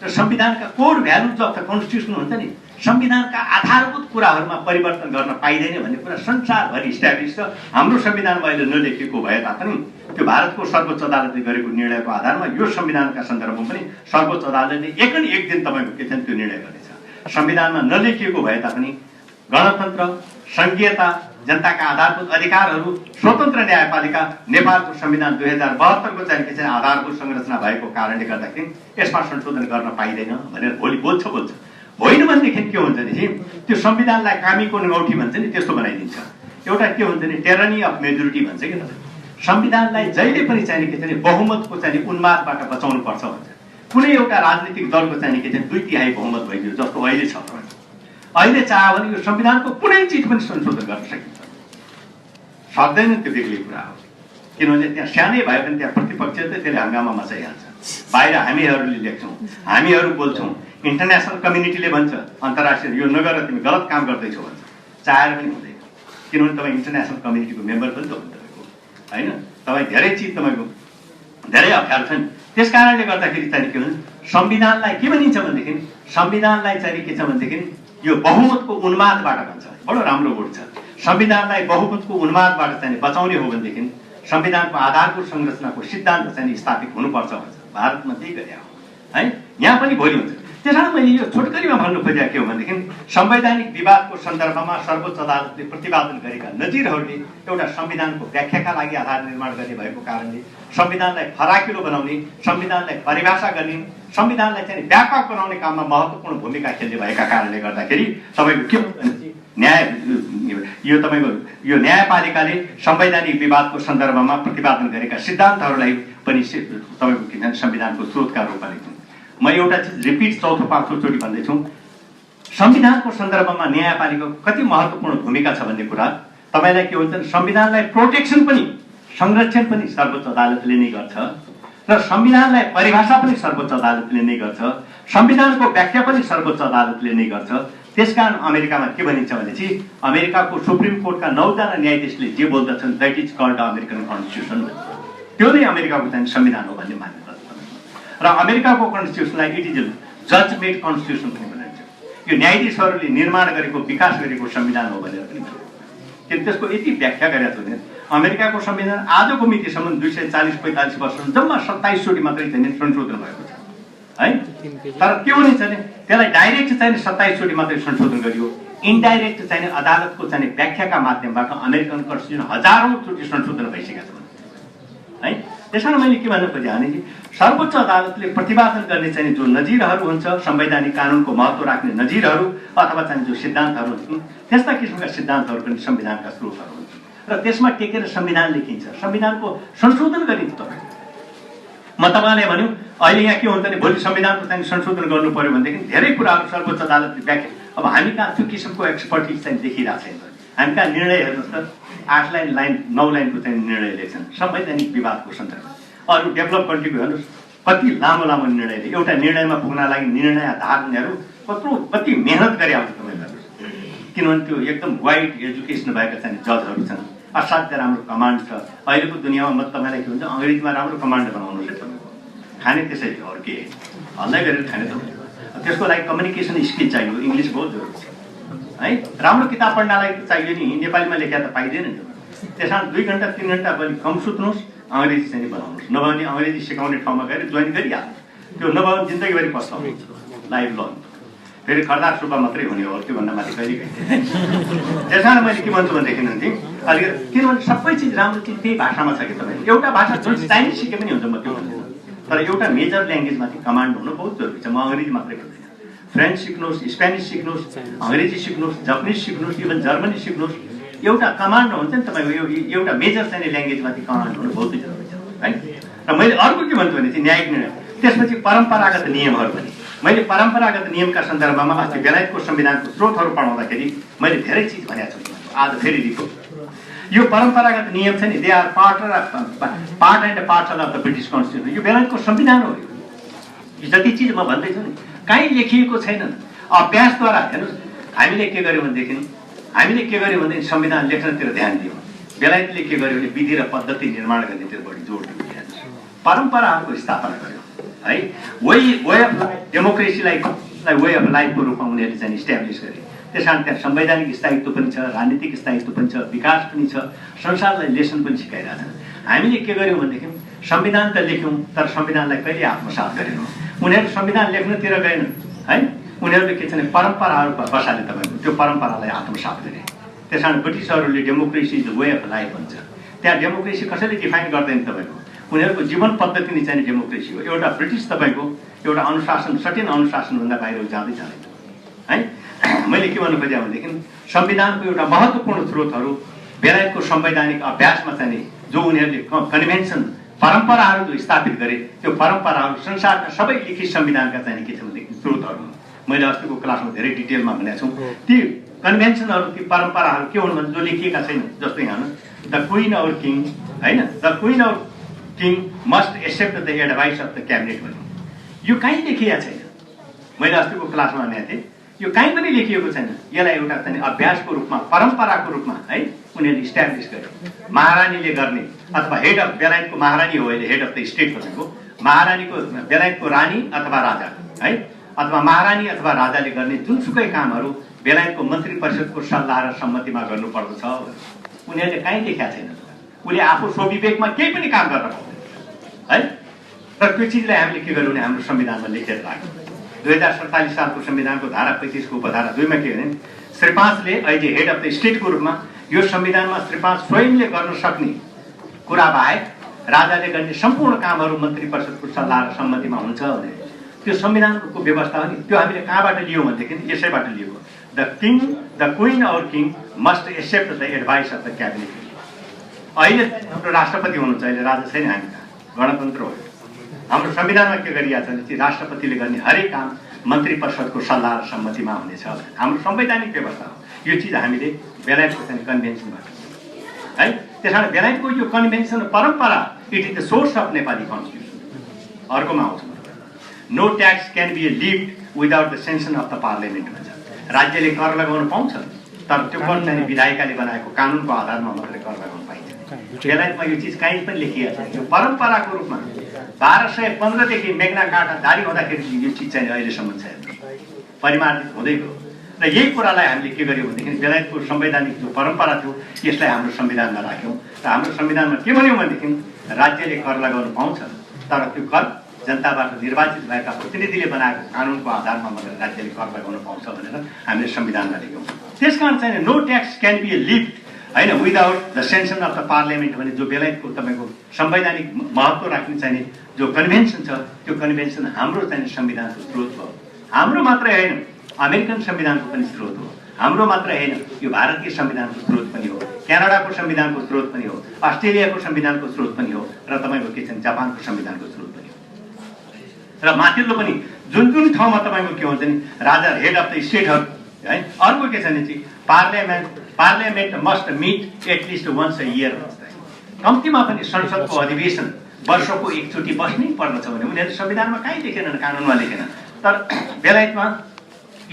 र संविधानका core values of the constitution हुन्छ नि, संविधानका आधारभूत कुराहरूमा परिवर्तन गर्न पाइँदैन भन्ने कुरा संसारभरि इस्ट्याब्लिस छ। हाम्रो संविधानमा अहिले नलेखिएको भए तापनि त्यो भारतको सर्वोच्च अदालतले गरेको निर्णयको आधारमा यो संविधानका सन्दर्भमा पनि सर्वोच्च अदालतले एक दिन तपाईँको के छ त्यो निर्णय गर्नेछ। संविधानमा नलेखिएको भए तापनि गणतन्त्र, संघीयता, जनताका आधारभूत अधिकारहरू, स्वतन्त्र न्यायपालिका, नेपालको संविधान 2072 को चाहिँ के छ आधारभूत संरचना भएको कारणले गर्दाखेरि यसमा संशोधन गर्न पाइँदैन भनेर भोलि बोल्छ। होइन भनेदेखि के हुन्छ नि, त्यो संविधानलाई कामीको नगौठी भन्छ नि, त्यस्तो बनाइदिन्छ। एउटा के हुन्छ नि, टेरनी अफ मेजोरिटी भन्छ कि संविधानलाई जहिले पनि चाहिँ के छ बहुमतको चाहिँ उन्मादबाट बचाउनु पर्छ भन्छ। कुनै एउटा राजनीतिक दलको चाहिँ के छ 2/3 बहुमत भइदियो जस्तो अहिले छ। अहिले चाह्यो भने यो संविधानको कुनै चिज पनि संशोधन गर्न सकिन्छ, सक्दैन, त्यो बेग्लै कुरा हो। किनभने त्यहाँ सानै भए पनि त्यहाँ प्रतिपक्ष त त्यसले हङ्गामा मचाइहाल्छ। बाहिर हामीहरूले लेख्छौँ, हामीहरू बोल्छौँ, इन्टरनेसनल कम्युनिटीले भन्छ अन्तर्राष्ट्रिय यो नगर तिमी गलत काम गर्दैछौ भन्छ, चाहेर पनि हुँदैन। किनभने तपाईँ इन्टरनेसनल कम्युनिटीको मेम्बर पनि त हुनु तपाईँको होइन, तपाईँ धेरै चिज तपाईँको धेरै अप्ठ्यारो छ नि। त्यस कारणले गर्दाखेरि चाहिँ के भन्छ, संविधानलाई के भनिन्छ भनेदेखि संविधानलाई चाहिँ के छ भनेदेखि यो बहुमतको उन्मादबाट भन्छ, बडो राम्रो वर्ड छ। संविधानलाई बहुमतको उन्मादबाट चाहिँ बचाउने हो भनेदेखि संविधानको आधारभूत संरचनाको सिद्धान्त चाहिँ स्थापित हुनुपर्छ भन्छ। भारतमा त्यही गरे हो है, यहाँ पनि भोलि हुन्छ। त्यसैले मैले यो छोटकरीमा भन्नु खोजेको के हो भनेदेखि संवैधानिक विवादको सन्दर्भमा सर्वोच्च अदालतले प्रतिपादन गरेका नजिरहरूले एउटा संविधानको व्याख्याका लागि आधार निर्माण गर्ने भएको कारणले संविधानलाई फराकिलो बनाउने, संविधानलाई परिभाषा गर्ने, संविधानलाई चाहिँ व्यापक बनाउने काममा महत्त्वपूर्ण भूमिका खेल्ने भएका कारणले गर्दाखेरि तपाईँको के यो तपाईँको यो न्यायपालिकाले संवैधानिक विवादको सन्दर्भमा प्रतिपादन गरेका सिद्धान्तहरूलाई पनि तपाईँको के भन्छ संविधानको स्रोतका रूपमा लिन्छौँ। म एउटा चिज रिपिट चौथो पाँचौँ चोटि भन्दैछु, संविधानको सन्दर्भमा न्यायपालिकाको कति महत्त्वपूर्ण भूमिका छ भन्ने कुरा तपाईँलाई के हुन्छ, संविधानलाई प्रोटेक्सन पनि संरक्षण पनि सर्वोच्च अदालतले नै गर्छ र संविधानलाई परिभाषा पनि सर्वोच्च अदालतले नै गर्छ, संविधानको व्याख्या पनि सर्वोच्च अदालतले नै गर्छ। त्यसकारण अमेरिकामा के भनिन्छ भनेपछि अमेरिकाको सुप्रिम कोर्टका 9 जना न्यायाधीशले जे बोल्दछन् that is called American constitution, त्यो नै अमेरिकाको चाहिँ संविधान हो भन्ने मान्यता र अमेरिकाको कन्स्टिट्युसनलाई इट इज जज मेड कन्स्टिट्युसन पनि भनिन्छ। यो न्यायाधीशहरूले निर्माण गरेको विकास गरेको संविधान हो भनेर पनि भनिन्छ। किन त्यसको यति व्याख्या गरेको छ भने अमेरिकाको संविधान आजको मितिसम्म 240-45 वर्ष जम्मा 27 चोटि मात्रै चाहिँ संशोधन भएको छ है। तर के हुने छ भने त्यसलाई डाइरेक्ट चाहिँ 27 चोटि मात्रै संशोधन गरियो, इन्डाइरेक्ट चाहिँ अदालतको चाहिँ व्याख्याका माध्यमबाट अमेरिकन कन्स्टिट्युसन हजारौं चोटि संशोधन भइसकेको छ है। त्यसैले मैले के भन्न खोजेँ भने सर्वोच्च अदालतले प्रतिपादन गर्ने चाहिँ जो नजिरहरू हुन्छ, संवैधानिक कानुनको महत्त्व राख्ने नजिरहरू अथवा चाहिँ जो सिद्धान्तहरू हुन्छन्, त्यस्ता किसिमका सिद्धान्तहरू पनि संविधानका स्रोतहरू हुन्छन् र त्यसमा टेकेर संविधान लेखिन्छ, संविधानको संशोधन गरिन्छ। म तपाईँलाई भन्यो अहिले यहाँ के हुन्छ भने भोलि संविधानको चाहिँ संशोधन गर्नु पर्यो भनेदेखि धेरै कुराहरू सर्वोच्च अदालतले व्याख्या, अब हामी कहाँ त्यो किसिमको एक्सपर्टिज चाहिँ देखिरहेको छैन। हामी कहाँ निर्णय हेर्नुहोस् त 8 लाइन 9 लाइनको चाहिँ निर्णय लेख्छन् संवैधानिक विवादको सन्दर्भमा। अरू डेभलप कन्ट्रीको हेर्नुहोस् कति लामो लामो निर्णय, एउटा निर्णयमा पुग्न लागि निर्णय धार्नेहरू कति मेहनत गरे आउँछ तपाईँले हेर्नुहोस्। किनभने त्यो एकदम वाइड एजुकेसन भएका चाहिँ जजहरू छन्, असाध्य राम्रो कमान्ड छ। अहिलेको दुनियाँमा म तपाईँलाई के हुन्छ अङ्ग्रेजीमा राम्रो कमान्ड बनाउनुहोस् है, तपाईँको खाने त्यसै थियो, अरू के हल्लै गरेर खाने त त्यसको लागि कम्युनिकेसन स्किल चाहियो, इङ्ग्लिस बहुत जरुरी छ है। राम्रो किताब पढ्नलाई चाहियो नि, नेपालीमा लेख्या त पाइँदैन नि। त्यसमा 2 घण्टा 3 घण्टा बढी कम सुत्नुहोस्, अङ्ग्रेजी चाहिँ बनाउनुहोस्, नभए भने अङ्ग्रेजी सिकाउने ठाउँमा गएर जोइन गरिहाल्नुहोस्। त्यो नभए भने जिन्दगीभरि पस्ताउनुहुन्छ, लाइफ लर्न फेरि खर्दार सुब्बा मात्रै हुने हो, त्योभन्दा माथि कहिले गइदिएन। त्यसमा मैले के भन्छु भनेदेखि अलिकति किनभने सबै चिज राम्रो चिज त्यही भाषामा छ कि तपाईँले एउटा भाषा जुन चाइनिज सिके पनि हुन्छ, म त्यो भन्दिनँ, तर एउटा मेजर ल्याङ्ग्वेजमाथि कमान्ड हुनु बहुत जरुरी छ। म अङ्ग्रेजी मात्रै भन्दिनँ, फ्रेन्च सिक्नुहोस्, स्पेनिस सिक्नुहोस्, अङ्ग्रेजी सिक्नुहोस्, जापानिज सिक्नुहोस्, इभन जर्मनी सिक्नुहोस्, एउटा कमान्ड हुन्छ नि तपाईँको एउटा मेजर चाहिँ ल्याङ्ग्वेजमाथि कमान्ड हुनु बहुत जरुरी छ है। र मैले अर्को के भन्छु भने चाहिँ न्यायिक निर्णय, त्यसपछि परम्परागत नियमहरू पनि। मैले परम्परागत नियमका सन्दर्भमा अस्ति बेलायतको संविधानको स्रोतहरू पढाउँदाखेरि मैले धेरै चिज भनेको छु। आज फेरि रिपोर्ट, यो परम्परागत नियम छ नि, they are part and parcel of the British constitution. यो बेलायतको संविधान हो। यो जति चिज म भन्दैछु नि कहीँ लेखिएको छैन, अभ्यासद्वारा। हेर्नुहोस्, हामीले के गर्यौँ भनेदेखि संविधान लेख्नतिर ध्यान दियौँ। बेलायतले के गर्यो भने विधि र पद्धति निर्माण गर्नेतिर बढी जोड दियो, परम्पराहरूको स्थापना गर्यो है। वे अफ डेमोक्रेसीलाई वे अफ लाइफको रूपमा उनीहरूले चाहिँ इस्ट्याब्लिस गरे। त्यस कारण त्यहाँ संवैधानिक स्थायित्व पनि छ, राजनीतिक स्थायित्व पनि छ, विकास पनि छ, संसारलाई लेसन पनि सिकाइरहेछ। हामीले के गर्यौँ भनेदेखि संविधान त लेख्यौँ, तर संविधानलाई कहिले आत्मसात गरेनौँ। उनीहरू संविधान लेख्नतिर गएनन् है, उनीहरूले के छ भने परम्पराहरू बसाले तपाईँको त्यो परम्परालाई आत्मसात गरे। त्यस कारण ब्रिटिसहरूले democracy is the way of life भन्छ। त्यहाँ डेमोक्रेसी कसैले डिफाइन गर्दैन तपाईँको, उनीहरूको जीवन पद्धति नै चाहिँ डेमोक्रेसी हो। एउटा ब्रिटिस तपाईँको एउटा अनुशासन, सटिन अनुशासनभन्दा बाहिर जाँदै जाँदैन है। मैले के भन्नु खोजेँ भनेदेखि संविधानको एउटा महत्त्वपूर्ण स्रोतहरू बेलायतको संवैधानिक अभ्यासमा चाहिँ जो उनीहरूले कन्भेन्सन परम्पराहरू जो स्थापित गरे, त्यो परम्पराहरू संसारका सबै लिखित संविधानका चाहिँ के छ भनेदेखि स्रोतहरू। मैले अस्तिको क्लासमा धेरै डिटेलमा भनेको छु। ती कन्भेन्सनहरू, ती परम्पराहरू के हुन् भने जो लेखिएका छैन। जस्तै यहाँ द क्वीन अवर किङ होइन, the queen or king must accept the advice of the cabinet भन्नु, यो कहीँ लेखिएको छैन। मैले अस्तिको क्लासमा भनेको थिएँ, यो कहीँ पनि लेखिएको छैन। यसलाई एउटा चाहिँ अभ्यासको रूपमा, परम्पराको रूपमा है उनीहरूले इस्ट्याब्लिस गरे। महारानीले गर्ने अथवा हेड अफ बेलायतको महारानी हो अहिले, हेड अफ द स्टेट भनेको महारानीको, बेलायतको रानी अथवा राजा है, अथवा महारानी अथवा राजाले गर्ने जुनसुकै कामहरू बेलायतको मन्त्री परिषदको सल्लाह र सम्मतिमा गर्नुपर्दछ। उनीहरूले कहीँ लेखेका छैन। उसले आफू स्वविवेकमा केही पनि काम गर्न पाउँदैन है। र त्यो चिजलाई हामीले के गर्यौँ भने हाम्रो संविधानमा लेखेर राख्यौँ। 2047 सालको संविधानको धारा 35 को उपधारा 2 मा के भने श्री 5 ले अहिले हेड अफ द स्टेटको रूपमा यो संविधानमा श्री 5 स्वयंले गर्न सक्ने कुरा बाहेक राजाले गर्ने सम्पूर्ण कामहरू मन्त्री परिषदको सल्लाह र सम्मतिमा हुन्छ भने त्यो संविधानको व्यवस्था हो नि। त्यो हामीले कहाँबाट लियौँ भनेदेखि यसैबाट लियौँ। The queen or king must accept the advice of the cabinet. अहिले हाम्रो राष्ट्रपति हुनुहुन्छ, अहिले राजा छैन, हामी गणतन्त्र हो। हाम्रो संविधानमा के गरिएको छ भने राष्ट्रपतिले गर्ने हरेक काम मन्त्री परिषदको सल्लाह र सम्मतिमा हुनेछ। हाम्रो संवैधानिक व्यवस्था हो। यो चिज हामीले बेलायतको चाहिँ कन्भेन्सनबाट है। त्यस कारण बेलायतको यो कन्भेन्सन परम्परा it is the source of Nepali constitution. अर्कोमा आउँछ, no tax can be levied without the sanction of the parliament भन्छ। राज्यले कर लगाउन पाउँछ, तर त्यो कर चाहिँ विधायिकाले बनाएको कानुनको आधारमा मात्रै कर लगाउन पाइन्छ। बेलायतमा यो चिज कहीँ पनि लेखिएको छ। यो परम्पराको रूपमा 1215 देखि मेग्ना कार्टा जारी हुँदाखेरि यो चिज चाहिँ अहिलेसम्म चाहिँ परिमार्जित हुँदै गयो। र यही कुरालाई हामीले के गर्यौँ भनेदेखि बेलायतको संवैधानिक जो परम्परा थियो यसलाई हाम्रो संविधानमा राख्यौँ। र हाम्रो संविधानमा के भन्यौँ भनेदेखि राज्यले कर लगाउन पाउँछ, तर त्यो कर जनताबाट निर्वाचित भएका प्रतिनिधिले बनाएको कानुनको आधारमा मात्रै राज्यले कर लगाउन पाउँछ भनेर हामीले संविधानमा लेख्यौँ। त्यसकारण चाहिँ no tax can be levied होइन without the sanction of the parliament भने जो बेलायतको तपाईँको संवैधानिक महत्त्व राख्ने चाहिने जो कन्भेन्सन छ, त्यो कन्भेन्सन हाम्रो चाहिँ संविधानको स्रोत हो। हाम्रो मात्रै होइन, अमेरिकन संविधानको पनि स्रोत हो। हाम्रो मात्रै होइन, यो भारतीय संविधानको स्रोत पनि हो, क्यानाडाको संविधानको स्रोत पनि हो, अस्ट्रेलियाको संविधानको स्रोत पनि हो, र तपाईँको के छ जापानको संविधानको स्रोत पनि हो। र माथिल्लो पनि जुन जुन ठाउँमा तपाईँको के हुन्छ नि राजा हेड अफ द स्टेटहरू है। अर्को के छ भने चाहिँ parliament must meet at least once a year भन्छ। कम्तीमा पनि संसदको अधिवेशन वर्षको एकचोटि बस्नै पर्दछ भने उनीहरूले संविधानमा कहीँ लेखेनन्, कानुनमा लेखेन। तर बेलायतमा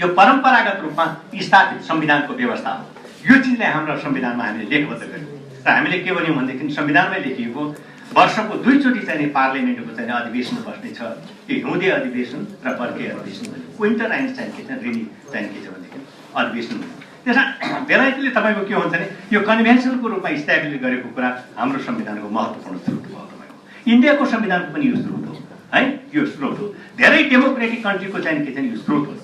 यो परम्परागत रूपमा स्थापित संविधानको व्यवस्था हो। यो चिजलाई हाम्रो संविधानमा हामीले लेखबद्ध गर्यौँ। र हामीले के भन्यौँ भनेदेखि संविधानमै लेखिएको वर्षको 2 चोटि चाहिँ पार्लियामेन्टको चाहिँ अधिवेशन बस्ने छ। यो हिउँदे अधिवेशन र बर्खे अधिवेशन, विन्टर एन्ड चाहिँ के छ रेनी चाहिँ के छ भनेदेखि अधिवेशन। त्यसमा बेलायतले तपाईँको के हुन्छ भने यो कन्भेन्सनको रूपमा इस्ट्याब्लिस गरेको कुरा हाम्रो संविधानको महत्त्वपूर्ण स्रोत हो। तपाईँको इन्डियाको संविधानको पनि यो स्रोत हो है, यो स्रोत हो। धेरै डेमोक्रेटिक कन्ट्रीको चाहिँ के छ यो स्रोत हो।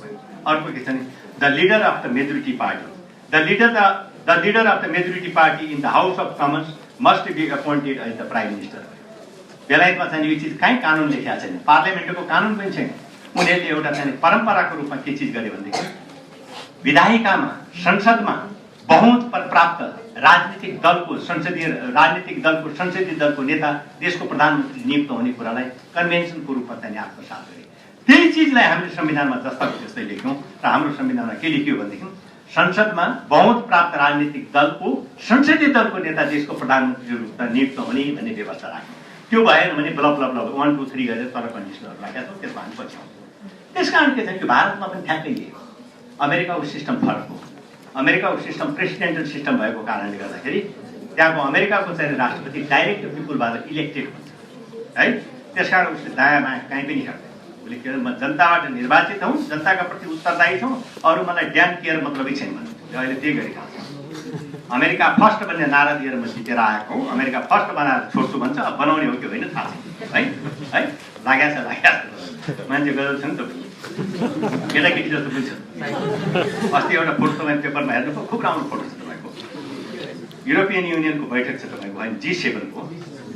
अर्को के छ भने the leader of the majority party, the leader of the majority party in the House of Commons must be appointed as the prime minister. बेलायतमा चाहिँ यो चिज कहीँ कानुन लेखेको छैन, पार्लियामेन्टको कानुन पनि छैन। उनीहरूले एउटा चाहिँ परम्पराको रूपमा के चिज गरे भनेदेखि विधायिकामा संसदमा बहुमत प्राप्त राजनीतिक दलको संसदीय दलको नेता देशको प्रधानमन्त्री नियुक्त हुने कुरालाई कन्भेन्सनको रूपमा चाहिँ आत्मसात गरे। त्यही चिजलाई हामीले संविधानमा जस्ताको त्यस्तै लेख्यौँ र हाम्रो संविधानमा के लेख्यो भनेदेखि संसदमा बहुमत प्राप्त राजनीतिक दलको संसदीय दलको नेता देशको प्रधानमन्त्रीको रूपमा नियुक्त हुने भन्ने व्यवस्था राख्यौँ। त्यो भएन भने ब्लक 1 2 3 गरेर तर कन्डिसनहरू राखेका छौँ, त्यसमा हामी पछि आउँछौँ। त्यसकारण के छ कि भारतमा पनि ठ्याक्कै यही हो। अमेरिकाको सिस्टम फरक हो। अमेरिकाको सिस्टम प्रेसिडेन्टल सिस्टम भएको कारणले गर्दाखेरि त्यहाँको अमेरिकाको चाहिँ राष्ट्रपति डाइरेक्ट पिपुलबाट इलेक्टेड हुन्छ है। त्यसकारण उसले दायाँ बायाँ कहीँ पनि हेर्दैन। उसले के म जनताबाट निर्वाचित हौँ, जनताका प्रति उत्तरदायी छौँ, अरू मलाई ड्याम केयर मतलबै छैन भन्नु। अहिले त्यही गरिरहेको छ। अमेरिका फर्स्ट भन्ने नारा दिएर म जितेर आएको हौँ, अमेरिका फर्स्ट बनाएर छोड्छु भन्छ। अब बनाउने हो कि होइन थाहा छैन है। लागेको छ मान्छे गजल छ नि त, केटाकेटी जस्तो बुझ्छ। अस्ति एउटा फोटो तपाईँ पेपरमा हेर्नु, खुब राम्रो फोटो छ तपाईँको। युरोपियन युनियनको बैठक छ तपाईँको होइन,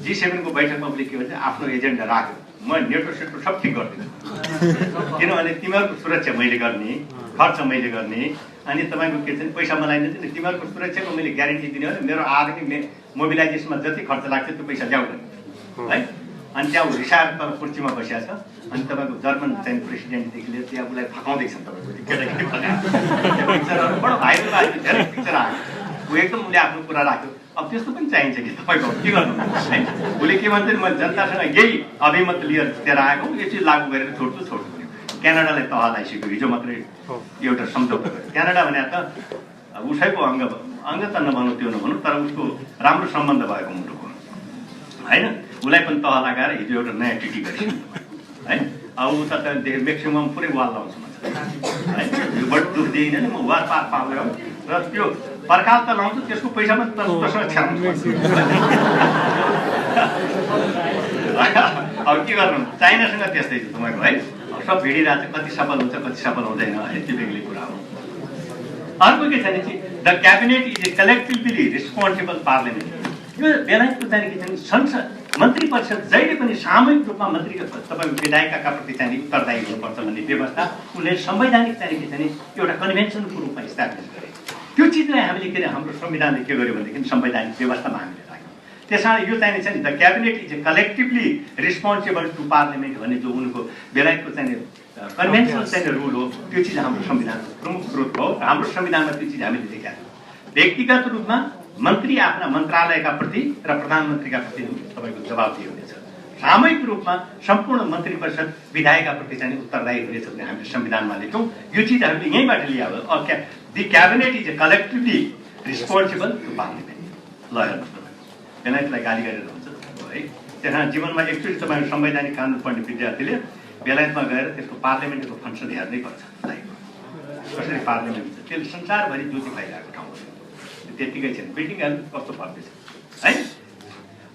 G7 को बैठकमा उसले के भन्छ आफ्नो एजेन्डा राख्यो, म नेटो सेटो सब ठिक गरिदिन्छु किनभने तिमीहरूको सुरक्षा मैले गर्ने, खर्च मैले गर्ने, अनि तपाईँको के छ पैसा मलाई दिन्छ, तिमीहरूको सुरक्षाको मैले ग्यारेन्टी दिने हो। मेरो आर्मी मोबिलाइजेसनमा जति खर्च लाग्छ त्यो पैसा ल्याउँदैन है। अनि त्यहाँ रिसाएर तल कुर्सीमा बसिया छ। अनि तपाईँको जर्मन चाहिँ प्रेसिडेन्टदेखि लिएर त्यहाँ उसलाई फकाउँदैछन् तपाईँको केटाकेटी फकाएको पिक्चरहरू बडो भाइरल भएको धेरै पिक्चर आयो। ऊ एकदम उसले आफ्नो कुरा राख्यो। अब त्यस्तो पनि चाहिन्छ कि तपाईँको के गर्नु है। उसले के भन्छ म जनतासँग यही अभिमत लिएर जितेर आएको हौँ, यो चिज लागू गरेर छोड्छु। क्यानाडालाई तह लगाइसक्यो, हिजो मात्रै एउटा सम्झौता गर्यो। क्यानाडा भने त उसैको अङ्ग त नभनौँ त्यो नभनौँ, तर उसको राम्रो सम्बन्ध भएको मुलुक हो होइन। उसलाई पनि तह लगाएर हिजो एउटा नयाँ ट्रिटी गरिसक्यो है। अब उता त म्याक्सिमम पुरै वाल लाउँछु भन्छ है। यो बढी दुःख दिइनँ म वार पार पाउँयो र त्यो पर्खाल त लाउँछु, त्यसको पैसा पनि तसँग छ्याउनु पर्छ। अब के गर्नु, चाइनासँग त्यस्तै छ तपाईँको है। सब भिडिरहेको छ, कति सफल हुन्छ कति सफल हुँदैन है, त्यो बेग्लै कुरा हो। अर्को के छ भने चाहिँ the cabinet is a collectively responsible parliament. यो बेलायतको चाहिँ के छ भने संसद मन्त्री परिषद जहिले पनि सामूहिक रूपमा मन्त्रीको तपाईँको विधायिकाका प्रति चाहिँ उत्तरदायी हुनुपर्छ भन्ने व्यवस्था उनले संवैधानिक चाहिँ के छ भने एउटा कन्भेन्सनको रूपमा इस्टाब्लिस गरे। त्यो चिजलाई हामीले के अरे हाम्रो संविधानले के गर्यो भनेदेखि संवैधानिक व्यवस्थामा हामीले राख्यौँ। त्यसकारण यो चाहिँ the cabinet is a collectively responsible to parliament भन्ने जो उनको बेलायतको चाहिँ कन्भेन्सनल चाहिँ रुल हो, त्यो चिज हाम्रो संविधानको प्रमुख स्रोत हो। हाम्रो संविधानमा त्यो चिज हामीले देखाएको छौँ। व्यक्तिगत रूपमा मन्त्री आफ्ना मन्त्रालयका प्रति र प्रधानमन्त्रीका प्रति तपाईँको जवाबदेही हुनेछ। सामूहिक रूपमा सम्पूर्ण मन्त्री परिषद विधायकका प्रति चाहिँ उत्तरदायी हुनेछ भने हामीले संविधानमा लेख्यौँ। यो चिज हामीले यहीँबाट लिया हो। The cabinet is a collectively responsible to parliament. ल हेर्नुहोस् तपाईँ बेलायतलाई गाली गरेर हुन्छ है। त्यहाँ जीवनमा एकचोटि तपाईँको संवैधानिक कानुन पढ्ने विद्यार्थीले बेलायतमा गएर त्यसको पार्लियामेन्टको फङ्सन हेर्नै पर्छ। कसरी पार्लियामेन्ट हुन्छ, त्यसले संसारभरि ज्योति भइरहेको ठाउँ त्यतिकै छैन। बिल्डिङ हेर्नु कस्तो पर्दैछ है।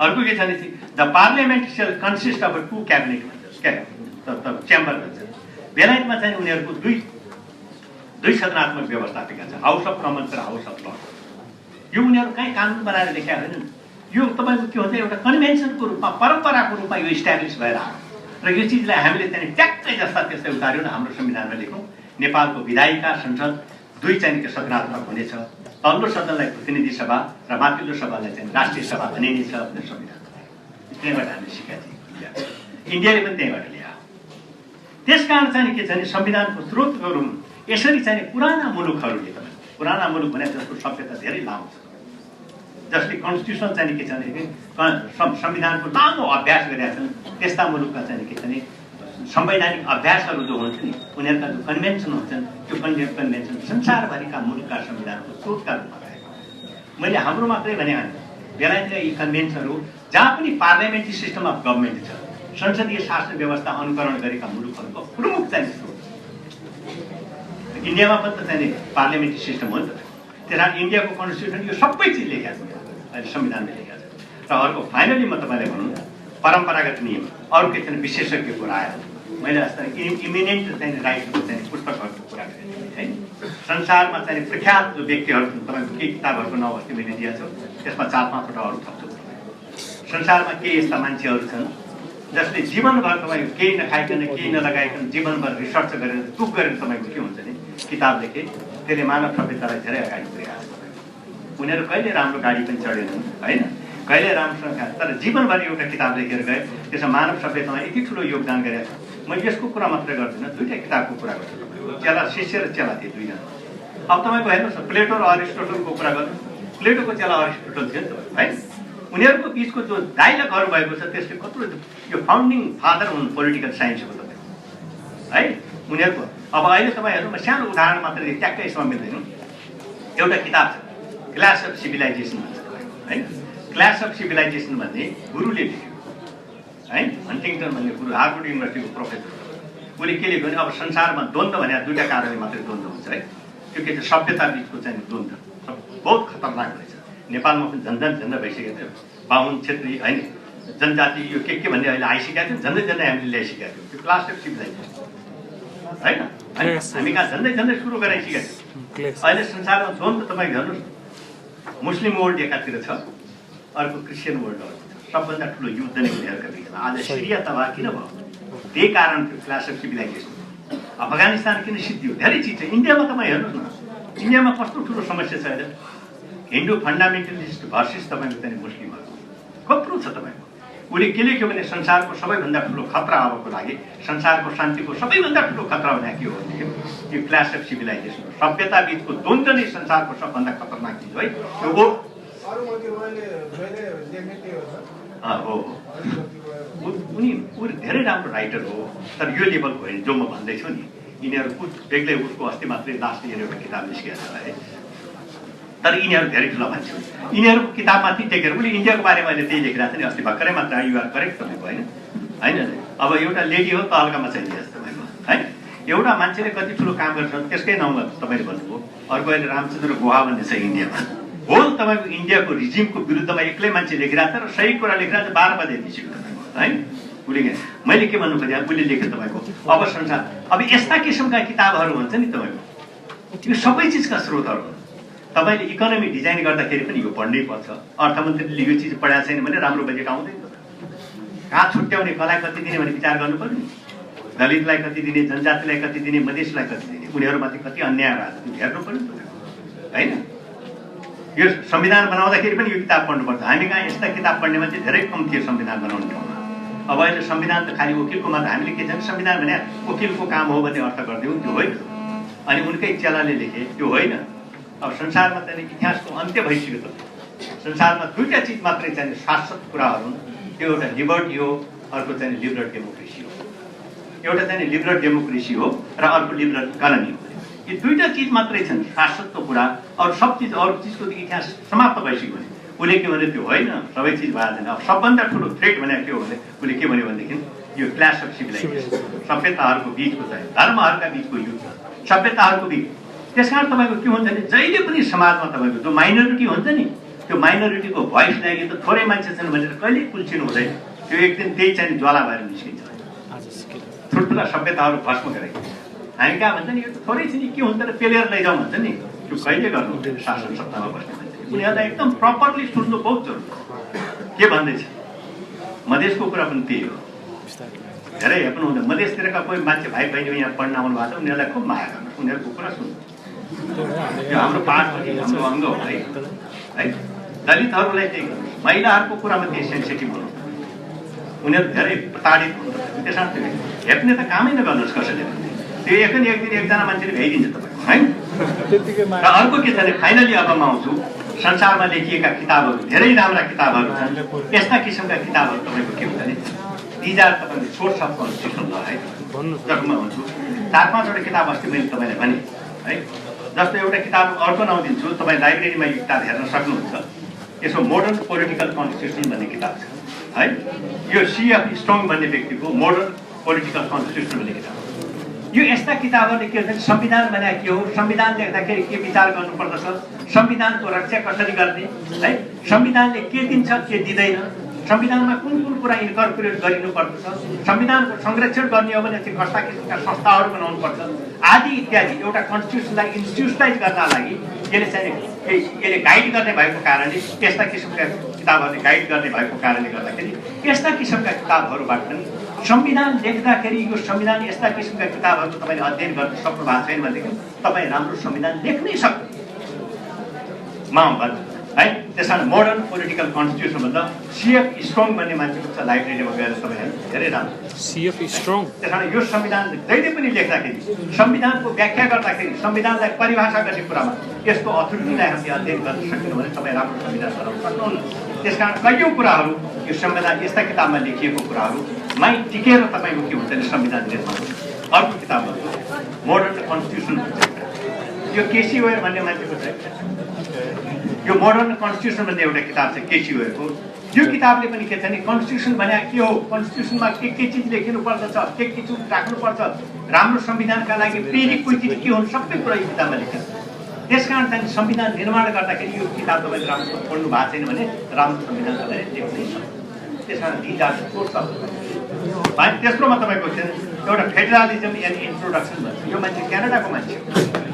अर्को के छ भने चाहिँ the parliament shall consist of 2 cabinet भन्छ, च्याम्बर भन्छ। बेलायतमा चाहिँ उनीहरूको दुई सदनात्मक व्यवस्थापिका छ, हाउस अफ कमन्स र हाउस अफ लर्ड्स। यो उनीहरू कहीँ कानुन बनाएर लेखेका होइनन्। यो तपाईँको के हुन्छ एउटा कन्भेन्सनको रूपमा परम्पराको रूपमा यो इस्ट्याब्लिस भएर आयो र यो चिजलाई हामीले चाहिँ ट्याक्कै जस्ता त्यस्तै उतार्यौँ र हाम्रो संविधानमा लेखौँ। नेपालको विधायिका संसद दुई चाहिँ सदनात्मक हुनेछ। तल्लो सदनलाई प्रतिनिधि सभा र माथिल्लो सभालाई चाहिँ राष्ट्रिय सभा भनिने छ भनेर संविधान त्यहीँबाट हामीले सिकेका थियौँ। इन्डियाले पनि त्यहीँबाट ल्यायो। त्यसकारण चाहिँ के छ भने संविधानको स्रोतहरू यसरी चाहिँ पुराना मुलुकहरूले पुराना मुलुक भने जसको सभ्यता धेरै लामो छ, जसले कन्स्टिट्युसन चाहिँ के छ भने संविधानको लामो अभ्यास गरेका छन्, त्यस्ता मुलुकका चाहिँ के छ भने संवैधानिक अभ्यासहरू जो हुन्छ नि उनीहरूका जो कन्भेन्सन हुन्छन् त्यो कन्भेन्सन संसारभरिका मुलुकका संविधानको स्रोतका रूपमा रहेको। मैले हाम्रो मात्रै भने बेलायतका यी कन्भेन्सनहरू जहाँ पनि पार्लियामेन्ट्री सिस्टम अफ गभर्मेन्ट छ, संसदीय शासन व्यवस्था अनुकरण गरेका मुलुकहरूको प्रमुख चाहिँ स्रोत। इन्डियामा पनि त चाहिँ पार्लियामेन्ट्री सिस्टम हो नि त। त्यसमा इन्डियाको कन्स्टिट्युसन यो सबै चिज लेखेको छ, अहिले संविधानले लेखेको छ। र अर्को फाइनली म तपाईँलाई भनौँ परम्परागत नियम अरू के छैन विशेषज्ञको राय। मैले अस्ति इमिनेन्ट चाहिँ राइटको चाहिँ पुस्तकहरूको कुरा गरेको थिएँ है। संसारमा चाहिँ प्रख्यात जो व्यक्तिहरू छन्, तपाईँको केही किताबहरूको नाउँ अस्ति मैले दिएको छु, त्यसमा 4-5 वटा अरू थप्छु। संसारमा के यस्ता मान्छेहरू छन् जसले जीवनभर तपाईँको केही नखाइकन केही नलगाइकन जीवनभर रिसर्च गरेर तुक गरेर तपाईँको के हुन्छ नि किताब लेखे, त्यसले मानव सभ्यतालाई धेरै अगाडि पुर्याएको छ। उनीहरू कहिले राम्रो गाडी पनि चढेनन् होइन, कहिले राम्रोसँग खाए, तर जीवनभर एउटा किताब लेखेर गए, त्यसमा मानव सभ्यतामा यति ठुलो योगदान गरेको छ। म यसको कुरा मात्रै गर्दिनँ, दुईवटा किताबको कुरा गर्छु तपाईँको, चेला शिष्य र चेला थिए दुईजना। अब तपाईँको हेर्नुहोस् न, प्लेटो र अरिस्टोटलको कुरा गर्नु, प्लेटोको चेला अरिस्टोटल थियो नि त है, उनीहरूको बिचको जो डाइलगहरू भएको छ त्यसले कत्रो यो फाउन्डिङ फादर हुन् पोलिटिकल साइन्सको तपाईँको है उनीहरूको। अब अहिले तपाईँहरू म सानो उदाहरण मात्रै ट्याक्कै यसमा मिल्दैन। एउटा किताब छ क्लास अफ सिभिलाइजेसन भन्छ तपाईँको होइन, क्लास अफ सिभिलाइजेसन भन्ने गुरुले लेख्यो है, हन्टिङटन भन्ने गुरु हार्वर्ड युनिभर्सिटीको प्रोफेसर। उसले के लेख्यो भने अब संसारमा द्वन्द्व भने दुईवटा कारणले मात्रै द्वन्द्व हुन्छ है, त्यो के छ सभ्यता बिचको चाहिँ द्वन्द्व बहुत खतरनाक रहेछ। नेपालमा पनि झन्झन भइसकेको थियो, बाहुन क्षेत्री होइन जनजाति यो के भन्ने अहिले आइसकेको थियो, झन्डै हामीले ल्याइसकेको थियो त्यो क्लास अफ सिभिलाइजेसन होइन। हामी कहाँ झन्डै सुरु गराइसकेको थियो। अहिले संसारमा द्वन्द्व तपाईँ हेर्नुहोस्, मुस्लिम वर्ल्ड एकातिर छ, अर्को क्रिस्चियन वर्ल्ड अर्को छ, सबभन्दा ठुलो युद्ध नै उनीहरूका बिचमा। आज सिरिया तबाह किन भयो? त्यही कारण थियो क्लास अफ सिभिलाइजेसन। अफगानिस्तान किन सिद्धियो? धेरै चिज छ। इन्डियामा तपाईँ हेर्नुहोस् न, इन्डियामा कस्तो ठुलो समस्या छ अहिले, हिन्दू फन्डामेन्टलिस्ट भर्सेस तपाईँको चाहिँ मुस्लिमहरू कत्रो छ तपाईँको। उसले के लेख्यो भने संसारको सबैभन्दा ठुलो खतरा अबको लागि, संसारको शान्तिको सबैभन्दा ठुलो खतरा भने के हो भने यो क्लास अफ सिभिलाइजेसन, सभ्यता बिचको द्वन्द्व नै संसारको सबभन्दा खतरनाक चिज है त्यो हो। उनी धेरै राम्रो राइटर हो, तर यो लेभलको होइन जो म भन्दैछु नि। यिनीहरू बेग्लै उसको अस्ति मात्रै लास्ट इयर एउटा किताब निस्किएको छ है, तर यिनीहरू धेरै ठुलो मान्छे हुन्। यिनीहरूको किताबमाथि टेकेर उसले इन्डियाको बारेमा अहिले त्यही लेखिरहेको छ नि, अस्ति भर्खरै मात्र युआर करेक्ट तपाईँको होइन होइन। अब एउटा लेडी हो तहल्कामा चाहिँ दिएछ तपाईँको है, एउटा मान्छेले कति ठुलो काम गर्छ त्यसकै नाउँमा तपाईँले भन्नुभयो। अर्को अहिले रामचन्द्र गुहा भन्ने छ इन्डियामा, होल तपाईँको इन्डियाको रिजिमको विरुद्धमा एक्लै मान्छे लेखिरहेको छ र सही कुरा लेखिरहेको छ 12 बजे दिइसक्यो तपाईँको है। उसले मैले के भन्नु खोजेँ, उसले लेख्यो तपाईँको अब संसार, अब यस्ता किसिमका किताबहरू हुन्छ नि तपाईँको, यो सबै चिजका स्रोतहरू हुन्। तपाईँले इकोनोमी डिजाइन गर्दाखेरि पनि यो पढ्नै पर्छ। अर्थमन्त्रीले यो चिज पढाएको छैन भने राम्रो बजेट आउँदैन। कहाँ छुट्याउने, कसलाई कति दिने भने विचार गर्नु पर्यो नि। दलितलाई कति दिने, जनजातिलाई कति दिने, मधेसलाई कति दिने, उनीहरूमाथि कति अन्याय भएको हेर्नु पर्यो नि होइन। यो संविधान बनाउँदाखेरि पनि यो किताब पढ्नुपर्छ। हामी कहाँ यस्ता किताब पढ्ने मान्छे धेरै कम थियो संविधान बनाउने ठाउँमा। अब अहिले संविधान त खालि वकिलको मात्र, हामीले के छ संविधान भने वकिलको काम हो भन्ने अर्थ गरिदिउँ, त्यो होइन। अनि उनकै चेलाले लेखे, त्यो होइन। अब संसारमा चाहिँ इतिहासको अन्त्य भइसक्यो त। संसारमा दुईवटा चिज मात्रै चाहिँ शाश्वत कुराहरू हुन्, त्यो एउटा लिबर्टी हो, अर्को चाहिँ लिबरल डेमोक्रेसी हो। एउटा चाहिँ लिबरल डेमोक्रेसी हो र अर्को लिबरल इकोनोमी हो। यी दुईवटा चिज मात्रै छन् शाश्वतको कुरा, अरू सब चिज अरू चिजको इतिहास समाप्त भइसक्यो भने उसले के भने त्यो होइन, सबै चिज भएको छैन। अब सबभन्दा ठुलो थ्रेट भनेको के हो भने उसले के भन्यो भनेदेखि यो क्लास अफ सिभिलाइजेसन, सभ्यताहरूको बिचको चाहिँ धर्महरूका बिचको युद्ध, सभ्यताहरूको बिच। त्यस कारण तपाईँको के हुन्छ भने जहिले पनि समाजमा तपाईँको जो माइनोरिटी हुन्छ नि, त्यो माइनोरिटीको भोइस लागि त थोरै मान्छे छन् भनेर कहिले कुल्चिनु हुँदैन। त्यो एक दिन त्यही चाहिँ ज्वाला भएर निस्किन्छ। ठुल्ठुला सभ्यताहरू भस्म गराइन्छ। हामी कहाँ भन्छ नि यो थोरै छ नि, के हुन्छ र पेलेर लैजाउँ भन्छ नि, त्यो कहिले गर्नु हुँदैन। शासन सत्तामा बस्ने मान्छे उनीहरूलाई एकदम प्रपरली सुन्नु बहुत जरुरी के भन्दैछ। मधेसको कुरा पनि त्यही हो, धेरै हेप्नु हुँदैन। मधेसतिरका कोही मान्छे भाइ बहिनी यहाँ पढ्न आउनु भएको छ, उनीहरूलाई खुब माया गर्नु, उनीहरूको कुरा सुन्नु। यो हाम्रो पाठ हो, हाम्रो अङ्ग हो है। दलितहरूलाई त्यही गर्नु, महिलाहरूको कुरामा त्यही सेन्सिटिभ हुनु, उनीहरू धेरै प्रताडित हुनुहुन्छ। त्यसमा हेप्ने त कामै नगर्नुहोस् कसैले, त्यो एक दिन एकजना मान्छेले भ्याइदिन्छ तपाईँको है। र अर्को के छ भने फाइनली अब म आउँछु, संसारमा लेखिएका किताबहरू धेरै राम्रा किताबहरू छन्। यस्ता किसिमका किताबहरू तपाईँको के हुन्छ भने दिज आर तपाईँको सोर्स अफ कन्स्टिट्युसन ल है। जसमा हुन्छु 4-5वटा किताब अस्ति मैले तपाईँलाई भने है। जस्तो एउटा किताब अर्को नाउँ दिन्छु, तपाईँ लाइब्रेरीमा यो किताब हेर्न सक्नुहुन्छ। यसो मोडर्न पोलिटिकल कन्स्टिट्युसन भन्ने किताब छ है। यो C.F. स्ट्रङ भन्ने व्यक्तिको मोडर्न पोलिटिकल कन्स्टिट्युसन भन्ने किताब। यो यस्ता किताबहरूले के भन्छ, संविधान भने के हो, संविधान लेख्दाखेरि के विचार गर्नुपर्दछ, संविधानको रक्षा कसरी गर्ने है, संविधानले के दिन्छ के दिँदैन, संविधानमा कुन कुन कुरा इन्कर्पोरेट गरिनुपर्दछ, संविधानको संरक्षण गर्ने हो भने चाहिँ कस्ता किसिमका संस्थाहरू बनाउनुपर्छ आदि इत्यादि। एउटा कन्स्टिट्युसनलाई इन्स्टिट्युसनाइज गर्नका लागि यसले गाइड गर्ने भएको कारणले यस्ता किसिमका किताबहरूले गाइड गर्ने भएको कारणले गर्दाखेरि यस्ता किसिमका किताबहरूबाट पनि संविधान लेख्दाखेरि यो संविधान यस्ता किसिमका किताबहरू तपाईँले अध्ययन गर्न सक्नु भएको छैन भनेदेखि तपाईँ राम्रो संविधान लेख्नै सक्नु है। त्यस कारण मोडर्न पोलिटिकल कन्स्टिट्युसन भन्दा CF स्ट्रङ भन्ने मान्छेको छ लाइब्रेरीमा गएर तपाईँ धेरै राम्रो CF स्ट्रङ। त्यस कारण यो संविधान जहिले पनि लेख्दाखेरि संविधानको व्याख्या गर्दाखेरि संविधानलाई परिभाषा गर्ने कुरामा यसको अथोरिटीलाई हामीले अध्ययन गर्न सकेनौँ भने तपाईँ राम्रो संविधान बनाउन सक्नुहुन्न। त्यस कारण कयौँ कुराहरू यो संविधान यस्ता किताबमा लेखिएको कुराहरूमा टिकेर तपाईँको के हुन्छ भने संविधान निर्माण हुन्छ। अर्को किताबमा मोडर्न कन्स्टिट्युसन यो केसी वेयर भन्ने मान्छेको छ। यो मोडर्न कन्स्टिट्युसन भन्ने एउटा किताब छ केसी वेयरको। यो किताबले पनि के छ भने कन्स्टिट्युसन भने के हो, कन्स्टिट्युसनमा के चिज लेखिनु पर्दछ, के चिज राख्नुपर्छ, राम्रो संविधानका लागि प्रेरित कोही चिज के हुन्, सबै कुरा यो किताबमा लेखेको छ। त्यसकारण चाहिँ संविधान निर्माण गर्दाखेरि यो किताब तपाईँले राम्रो पढ्नु भएको छैन भने राम्रो संविधान तपाईँले लेख्नै सक्छ। त्यस कारण दिज आर सोर्स अफ तेस्रोमा तपाईँको एउटा फेडरलिजम एन्ड इन्ट्रोडक्सन भन्छ। यो मान्छे क्यानाडाको मान्छे हो।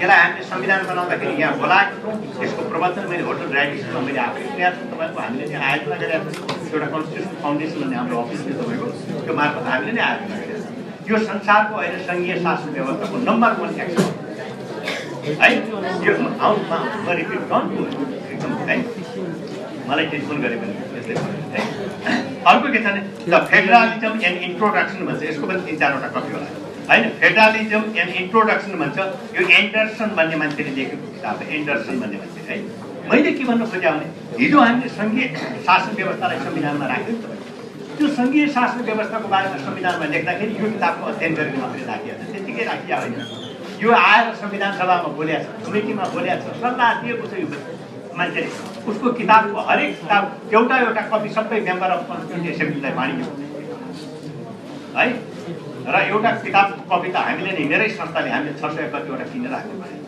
यसलाई हामीले संविधान बनाउँदाखेरि यहाँ बोलाएको छौँ। यसको प्रवचन मैले होटल राइटिसमा मैले आफै सुनेको छु। तपाईँको हामीले नै आयोजना गरेका छौँ। एउटा कन्स्टिट्युसन फाउन्डेसन भन्ने हाम्रो अफिसले तपाईँको त्यो मार्फत हामीले नै आयोजना गरेका छौँ। यो संसारको अहिले सङ्घीय शासन व्यवस्थाको नम्बर 1 एक्सन है। यो म रिपिट गर्नु एकदम है, मलाई टेलिफोन गरे भने त्यसले है। अर्को के छ भने द फेडरलिजम एन्ड इन्ट्रोडक्सन भन्छ। यसको पनि 3-4वटा कपी होला होइन। फेडरलिजम एन्ड इन्ट्रोडक्सन भन्छ। यो एन्डरसन भन्ने मान्छेले लेखेको किताब हो। एन्डरसन भन्ने मान्छे है। मैले के भन्नु खोजेँ भने हिजो हामीले सङ्घीय शासन व्यवस्थालाई संविधानमा राख्यौँ। त्यो सङ्घीय शासन व्यवस्थाको बारेमा संविधानमा लेख्दाखेरि यो किताबको अध्ययन गरेर मात्रै राखिएको छ, त्यतिकै राखिया होइन। यो आएर संविधान सभामा बोलेको छ, कमिटीमा बोलेको छ, सल्लाह दिएको छ। यो मान्छेले उसको किताबको हरेक किताब एउटा कपी सबै मेम्बर अफ कन्स्टिट्युन्ट एसेम्ब्लीलाई बाँडियो है। र एउटा किताबको कपी त हामीले नै मेरै संस्थाले हामीले 600 कतिवटा किनेर राख्नु पर्यो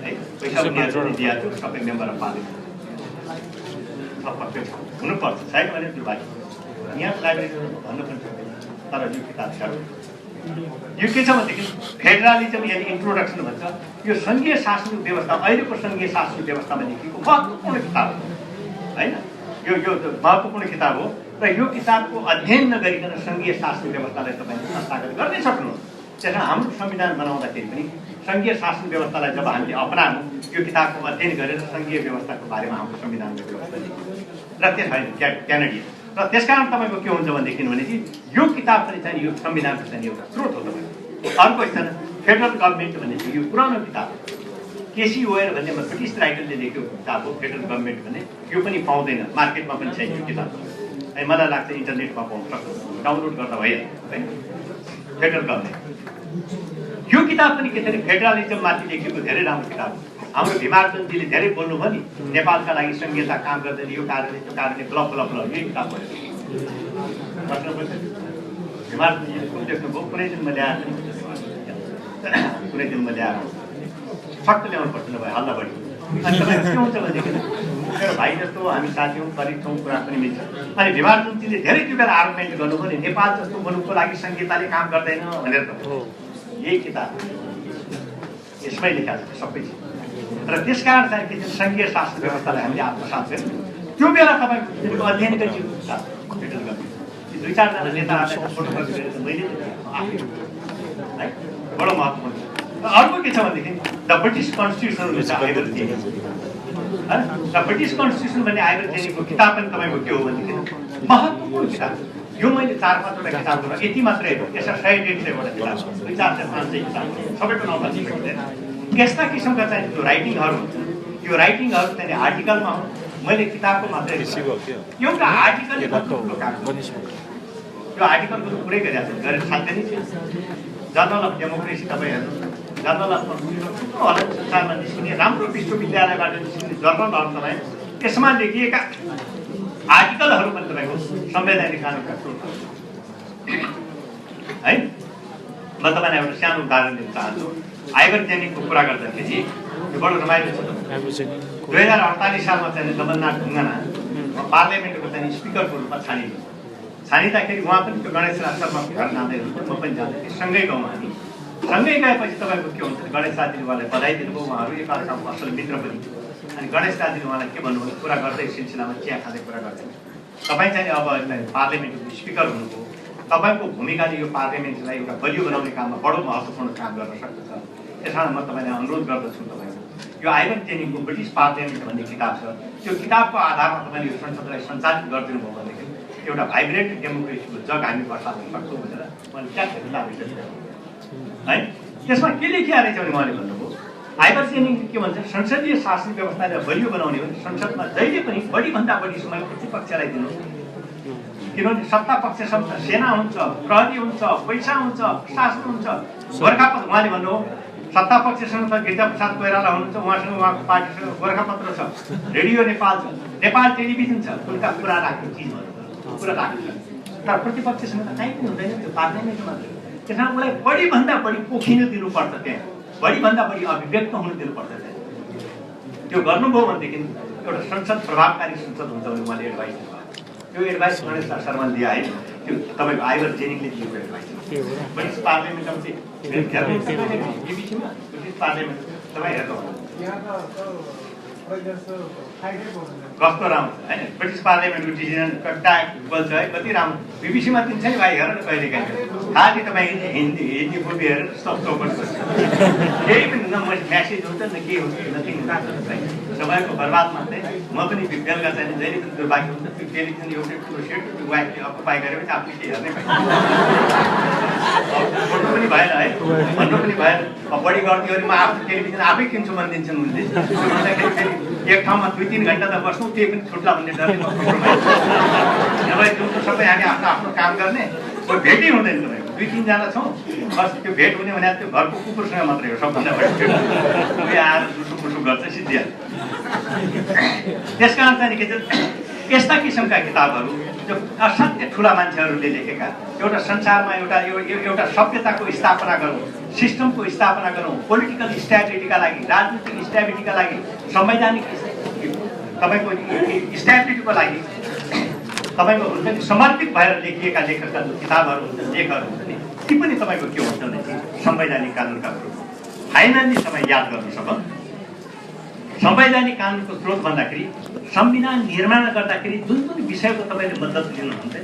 है। पैसा पनि दिएको छु सबै मेम्बर अफ पार्लिमेन्ट हुनुपर्छ छैन भने दुर्भाग्य। यहाँ लाइब्रेरीमा भन्नु पनि सक्दैन। तर यो किताब छ। यो के छ भनेदेखि फेडरलिजम एन्ड इन्ट्रोडक्सन भन्छ। यो सङ्घीय शासन व्यवस्था अहिलेको सङ्घीय शासन व्यवस्थामा लेखिएको महत्त्वपूर्ण किताब हो होइन। यो महत्त्वपूर्ण किताब हो र यो किताबको अध्ययन नगरिकन सङ्घीय शासन व्यवस्थालाई तपाईँले संस्थागत गर्नै सक्नुहुन्छ। त्यसमा हाम्रो संविधान बनाउँदाखेरि पनि सङ्घीय शासन व्यवस्थालाई जब हामीले अपनायौँ यो किताबको अध्ययन गरेर सङ्घीय व्यवस्थाको बारेमा हाम्रो संविधानको व्यवस्था लेख्यौँ र त्यस होइन क्यानाडियन। र त्यसकारण तपाईँको के हुन्छ भनेदेखि यो किताब पनि चाहिँ यो संविधानको चाहिँ एउटा स्रोत हो तपाईँको। अर्को स्थान फेडरल गभर्मेन्ट भन्ने चाहिँ यो पुरानो किताब हो। केसी वेयर भन्ने ब्रिटिस राइटरले लेखेको किताब हो फेडरल गभर्मेन्ट भन्ने। यो पनि पाउँदैन, मार्केटमा पनि छैन यो किताब है। मलाई लाग्छ इन्टरनेटमा पाउन सक्नुहुन्छ, डाउनलोड गर्दा भइहाल्छ है। फेडरल गभर्मेन्ट यो किताब पनि के छ भने फेडरलिजममाथि लेखेको धेरै राम्रो किताब हो। हाम्रो भीमार्जनजीले धेरै बोल्नुभयो नि नेपालका लागि संहिता काम गर्दैन, यो कारणले त्यो कारणले ब्लक यही किताब पढ्यो। भीमार्जनजीले कुन देख्नुभयो? कुनै दिन म ल्याएर सट्ट ल्याउनु पर्छ नभए हल्ला बढी। अनि तपाईँ के हुन्छ भनेदेखि मेरो भाइ जस्तो हामी साथी हौँ, करिब छौँ, कुरा पनि मिल्छ। अनि भीमार्जनजीले धेरै त्यो बेला आर्गुमेन्ट गर्नुभयो नि नेपाल जस्तो मुलुकको लागि संहिताले काम गर्दैन भनेर। त यही किताब यसमै लेखाएको छ सबै चिज। र त्यसकारण चाहिँ के छ सङ्घीय शासन व्यवस्थालाई हामीले आत्मसात गर्यौँ। त्यो बेला तपाईँको अध्ययन गरिएको किताब फेडरल गभर्मेन्ट। 2-4जना नेताहरूलाई फोटोकपी गरेर मैले आफै है बडो महत्त्वपूर्ण। अर्को के छ भनेदेखि द ब्रिटिस कन्स्टिट्युसन हुन्छ आइभर जेनी है। द ब्रिटिस कन्स्टिट्युसन भन्ने आइभर जेनीको किताब पनि तपाईँको के हो भनेदेखि महत्त्वपूर्ण किताब। यो मैले 4-5वटा किताबहरू यति मात्रै हो। यसमा 100-150वटा किताब, 200-400-500 किताब सबैको नाम लिन सकिँदैन। यस्ता किसिमका चाहिँ त्यो राइटिङहरू हुन्छ। यो राइटिङहरू चाहिँ आर्टिकलमा हो। मैले किताबको मात्रै एउटा आर्टिकल यो आर्टिकलको पुरै गरेर साध्य जर्नल अफ डेमोक्रेसी तपाईँ हेर्नु, जर्नल अफ कन्स्टिट्युसन होला संसारमा निस्किने राम्रो विश्वविद्यालयबाट निस्किने जर्नलहरू तपाईँ त्यसमा लेखिएका आर्टिकलहरू पनि तपाईँको संवैधानिक कानुनका स्रोत है। म तपाईँलाई एउटा सानो उदाहरण दिन चाहन्छु। आइभर जेनीको कुरा गर्दाखेरि यो बडो रमाइलो छ। 2048 सालमा चाहिँ जगन्नाथ ढुङ्गाना पार्लियामेन्टको चाहिँ स्पिकरको रूपमा छानिँदाखेरि उहाँ पनि त्यो गणेश शर्मा घर जाँदै हुनुहुन्थ्यो, म पनि जाँदै सँगै गयौँ हामी। सँगै गएपछि तपाईँको के हुन्छ गणेश साथीले उहाँलाई बधाई दिनुभयो। उहाँहरू एकअर्काको असल मित्र पनि अनि गणेश दाजुले उहाँलाई के भन्नुभयो कुरा गर्दै सिलसिलामा चिया खाँदै कुरा गर्दै तपाईँ चाहिँ अब पार्लियामेन्टको स्पिकर हुनुभयो, तपाईँको भूमिकाले यो पार्लियामेन्टलाई एउटा बलियो बनाउने काममा बडो महत्त्वपूर्ण काम गर्न सक्दछ। त्यस कारण म तपाईँलाई अनुरोध गर्दछु तपाईँको यो आइभन टेनिङको ब्रिटिस पार्लियामेन्ट भन्ने किताब छ, त्यो किताबको आधारमा तपाईँले यो संसदलाई सञ्चालित गरिदिनु भयो भनेदेखि एउटा भाइब्रेन्ट डेमोक्रेसीको जग हामी बसाल्न सक्छौँ भनेर मैले क्या किताब है। त्यसमा के लेखिया रहेछ भने उहाँले भन्नुभयो आइभन टेनिङ के भन्छ, संसदीय शासन व्यवस्थालाई बलियो बनाउने भने संसदमा जहिले पनि बढीभन्दा बढी समय प्रतिपक्षलाई दिनु, किनभने सत्ता पक्षसँग सेना हुन्छ, प्रहरी हुन्छ, पैसा हुन्छ, शासन हुन्छ, गोर्खापत्र उहाँले भन्नुभयो सत्ता पक्षसँग त गिरिजाप्रसाद कोइराला हुनुहुन्छ, उहाँसँग उहाँको पार्टीसँग गोर्खापत्र छ, रेडियो नेपाल छ, नेपाल टेलिभिजन छ, उनका कुरा राख्ने चिजहरू कुरा राख्छ, तर प्रतिपक्षसँग त काहीँ पनि हुँदैन, त्यो पार्लियामेन्टमा त्यसमा उसलाई बढीभन्दा बढी पोखिनु दिनुपर्छ, त्यहाँ बढीभन्दा बढी अभिव्यक्त हुनु दिनुपर्छ। त्यहाँ त्यो गर्नुभयो भनेदेखि एउटा संसद प्रभावकारी संसद हुन्छ भने उहाँले एडभाइस दिनुभयो। त्यो एडभाइस गणेश शर्माले दिए होइन, त्यो तपाईँको आइभन जेनिङले दिएको एडभाइस ब्रिटिस पार्लियामेन्टमा चाहिँ ब्रिटिस पार्लियामेन्ट तपाईँ हेर्नु कस्तो राम्रो होइन, ब्रिटिस पार्लियामेन्टको डिसिजन कट्टा बोल्छ है, कति राम्रो बिबिसीमा दिन्छ नि भाइ, हेर न कहिले काहीँ खालि तपाईँ हिन्दी मुभी हेरेर सक्छौ पर्छ, केही पनि न म्यासेज हुन्छ न के हुन्छ नथिङ तपाईँको बर्बाद मात्रै। म पनि बेलुका चाहिँ जहिले पनि दुर्भाग्य हुन्छ त्यो टेलिभिजन एउटै ठुलो सेट त्यो वाइफले अकुपाई गरेपछि आफूले केही हेर्नै पाइन्छ, भन्नु पनि भएन है, भन्नु पनि भएन। बढी गरिदियो भने म आफ्नो टेलिभिजन आफै किन्छु भनिदिन्छन् उनले, भन्दाखेरि फेरि एक ठाउँमा 2-3 घन्टा त बस्नु त्यही पनि छुट्ला भन्ने डरले नभए दिउँसो सबै हामी आफ्नो आफ्नो काम गर्ने, त्यो भेटै हुँदैन। तपाईँको 2-3 जना छौँ बस, त्यो भेट हुने भने त्यो घरको कुकुरसँग मात्रै हो सबभन्दा बढी भेट, उयो आएर दुसुक मुसुक गर्छ सिद्धिहाल्छ। त्यस कारण चाहिँ के छ यस्ता किसिमका किताबहरू जो असाध्य ठुला मान्छेहरूले लेखेका, एउटा संसारमा एउटा सभ्यताको स्थापना गरौँ, सिस्टमको स्थापना गरौँ, पोलिटिकल स्ट्याबिलिटीका लागि, राजनीतिक स्ट्याबिलिटीका लागि, संवैधानिक तपाईँको स्ट्याबिलिटीको लागि तपाईँको हुन्छ नि समर्पित भएर लेखिएका लेखकका जो किताबहरू हुन्छ, लेखहरू हुन्छ नि, ती पनि तपाईँको के हुन्छ भने संवैधानिक कानुनका स्रोत फाइनल्ली तपाईँ याद गर्नु सक्छ। संवैधानिक कानुनको स्रोत भन्दाखेरि संविधान निर्माण गर्दाखेरि जुन जुन विषयको तपाईँले मद्दत लिनुहुन्छ,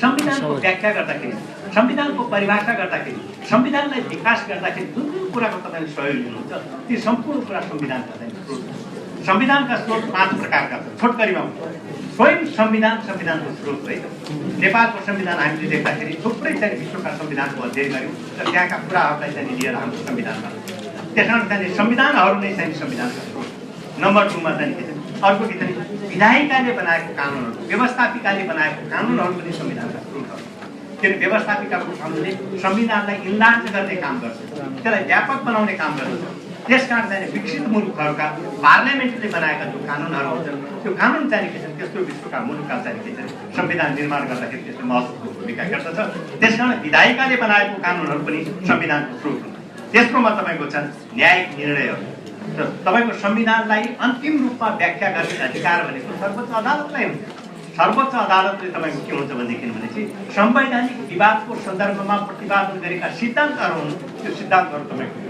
संविधानको व्याख्या गर्दाखेरि, संविधानको परिभाषा गर्दाखेरि, संविधानलाई विकास गर्दाखेरि जुन जुन कुराको तपाईँले सहयोग लिनुहुन्छ ती सम्पूर्ण कुरा संविधानका स्रोत। संविधानका स्रोत 5 प्रकारका छन्, छोटकरीमा स्वयं संविधानको स्रोत है। नेपालको संविधान हामीले देख्दाखेरि थुप्रै चाहिँ विश्वका संविधानको अध्ययन गऱ्यौँ र त्यहाँका कुराहरूलाई चाहिँ लिएर हाम्रो संविधानमा, त्यस कारण चाहिँ संविधानहरू नै चाहिँ संविधानका स्रोत। नम्बर 2 मा चाहिँ के छ, अर्को के छ विधायिकाले बनाएको कानुनहरू, व्यवस्थापिकाले बनाएको कानुनहरू पनि संविधानका स्रोतहरू। किनभने व्यवस्थापिकाको कानुनले संविधानलाई इन्लार्ज गर्ने काम गर्छ, त्यसलाई व्यापक बनाउने काम गर्छ। त्यसकारण चाहिँ विकसित मुलुकहरूका पार्लियामेन्टले बनाएका जो कानुनहरू हुन्छन् त्यो कानुन चाहिँ के छ, त्यस्तो विश्वका मुलुकका चाहिँ के छ संविधान निर्माण गर्दाखेरि त्यसले महत्त्वपूर्ण भूमिका गर्दछ। त्यसकारण विधायिकाले बनाएको कानुनहरू पनि संविधानको स्रोत हुन्छ। तेस्रोमा तपाईँको छ न्यायिक निर्णयहरू, र तपाईँको संविधानलाई अन्तिम रूपमा व्याख्या गर्ने अधिकार भनेको सर्वोच्च अदालतलाई हुन्छ। सर्वोच्च अदालतले तपाईँको के हुन्छ भनेदेखि संवैधानिक विवादको सन्दर्भमा प्रतिपादन गरेका सिद्धान्तहरू हुन्, त्यो सिद्धान्तहरू तपाईँको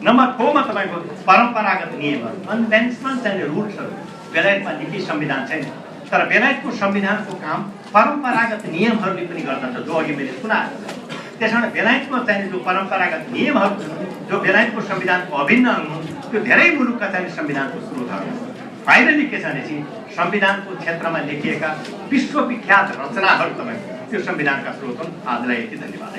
नम्बर 4 मा तपाईँको परम्परागत नियमहरू, कन्भेन्सनल चाहिँ रुल्सहरू। बेलायतमा निकै संविधान छैन, तर बेलायतको संविधानको काम परम्परागत नियमहरूले पनि गर्दछ, जो अघि मैले सुनाएँ। त्यसकारण बेलायतको चाहिँ जो परम्परागत नियमहरू जो बेलायतको संविधानको अभिन्न अङ्ग हुन्, त्यो धेरै मुलुकका चाहिँ संविधानको स्रोतहरू। फाइनली के छ भनेपछि संविधानको क्षेत्रमा लेखिएका विश्वविख्यात रचनाहरू तपाईँको त्यो संविधानका स्रोत हुन्। आजलाई यति, धन्यवाद।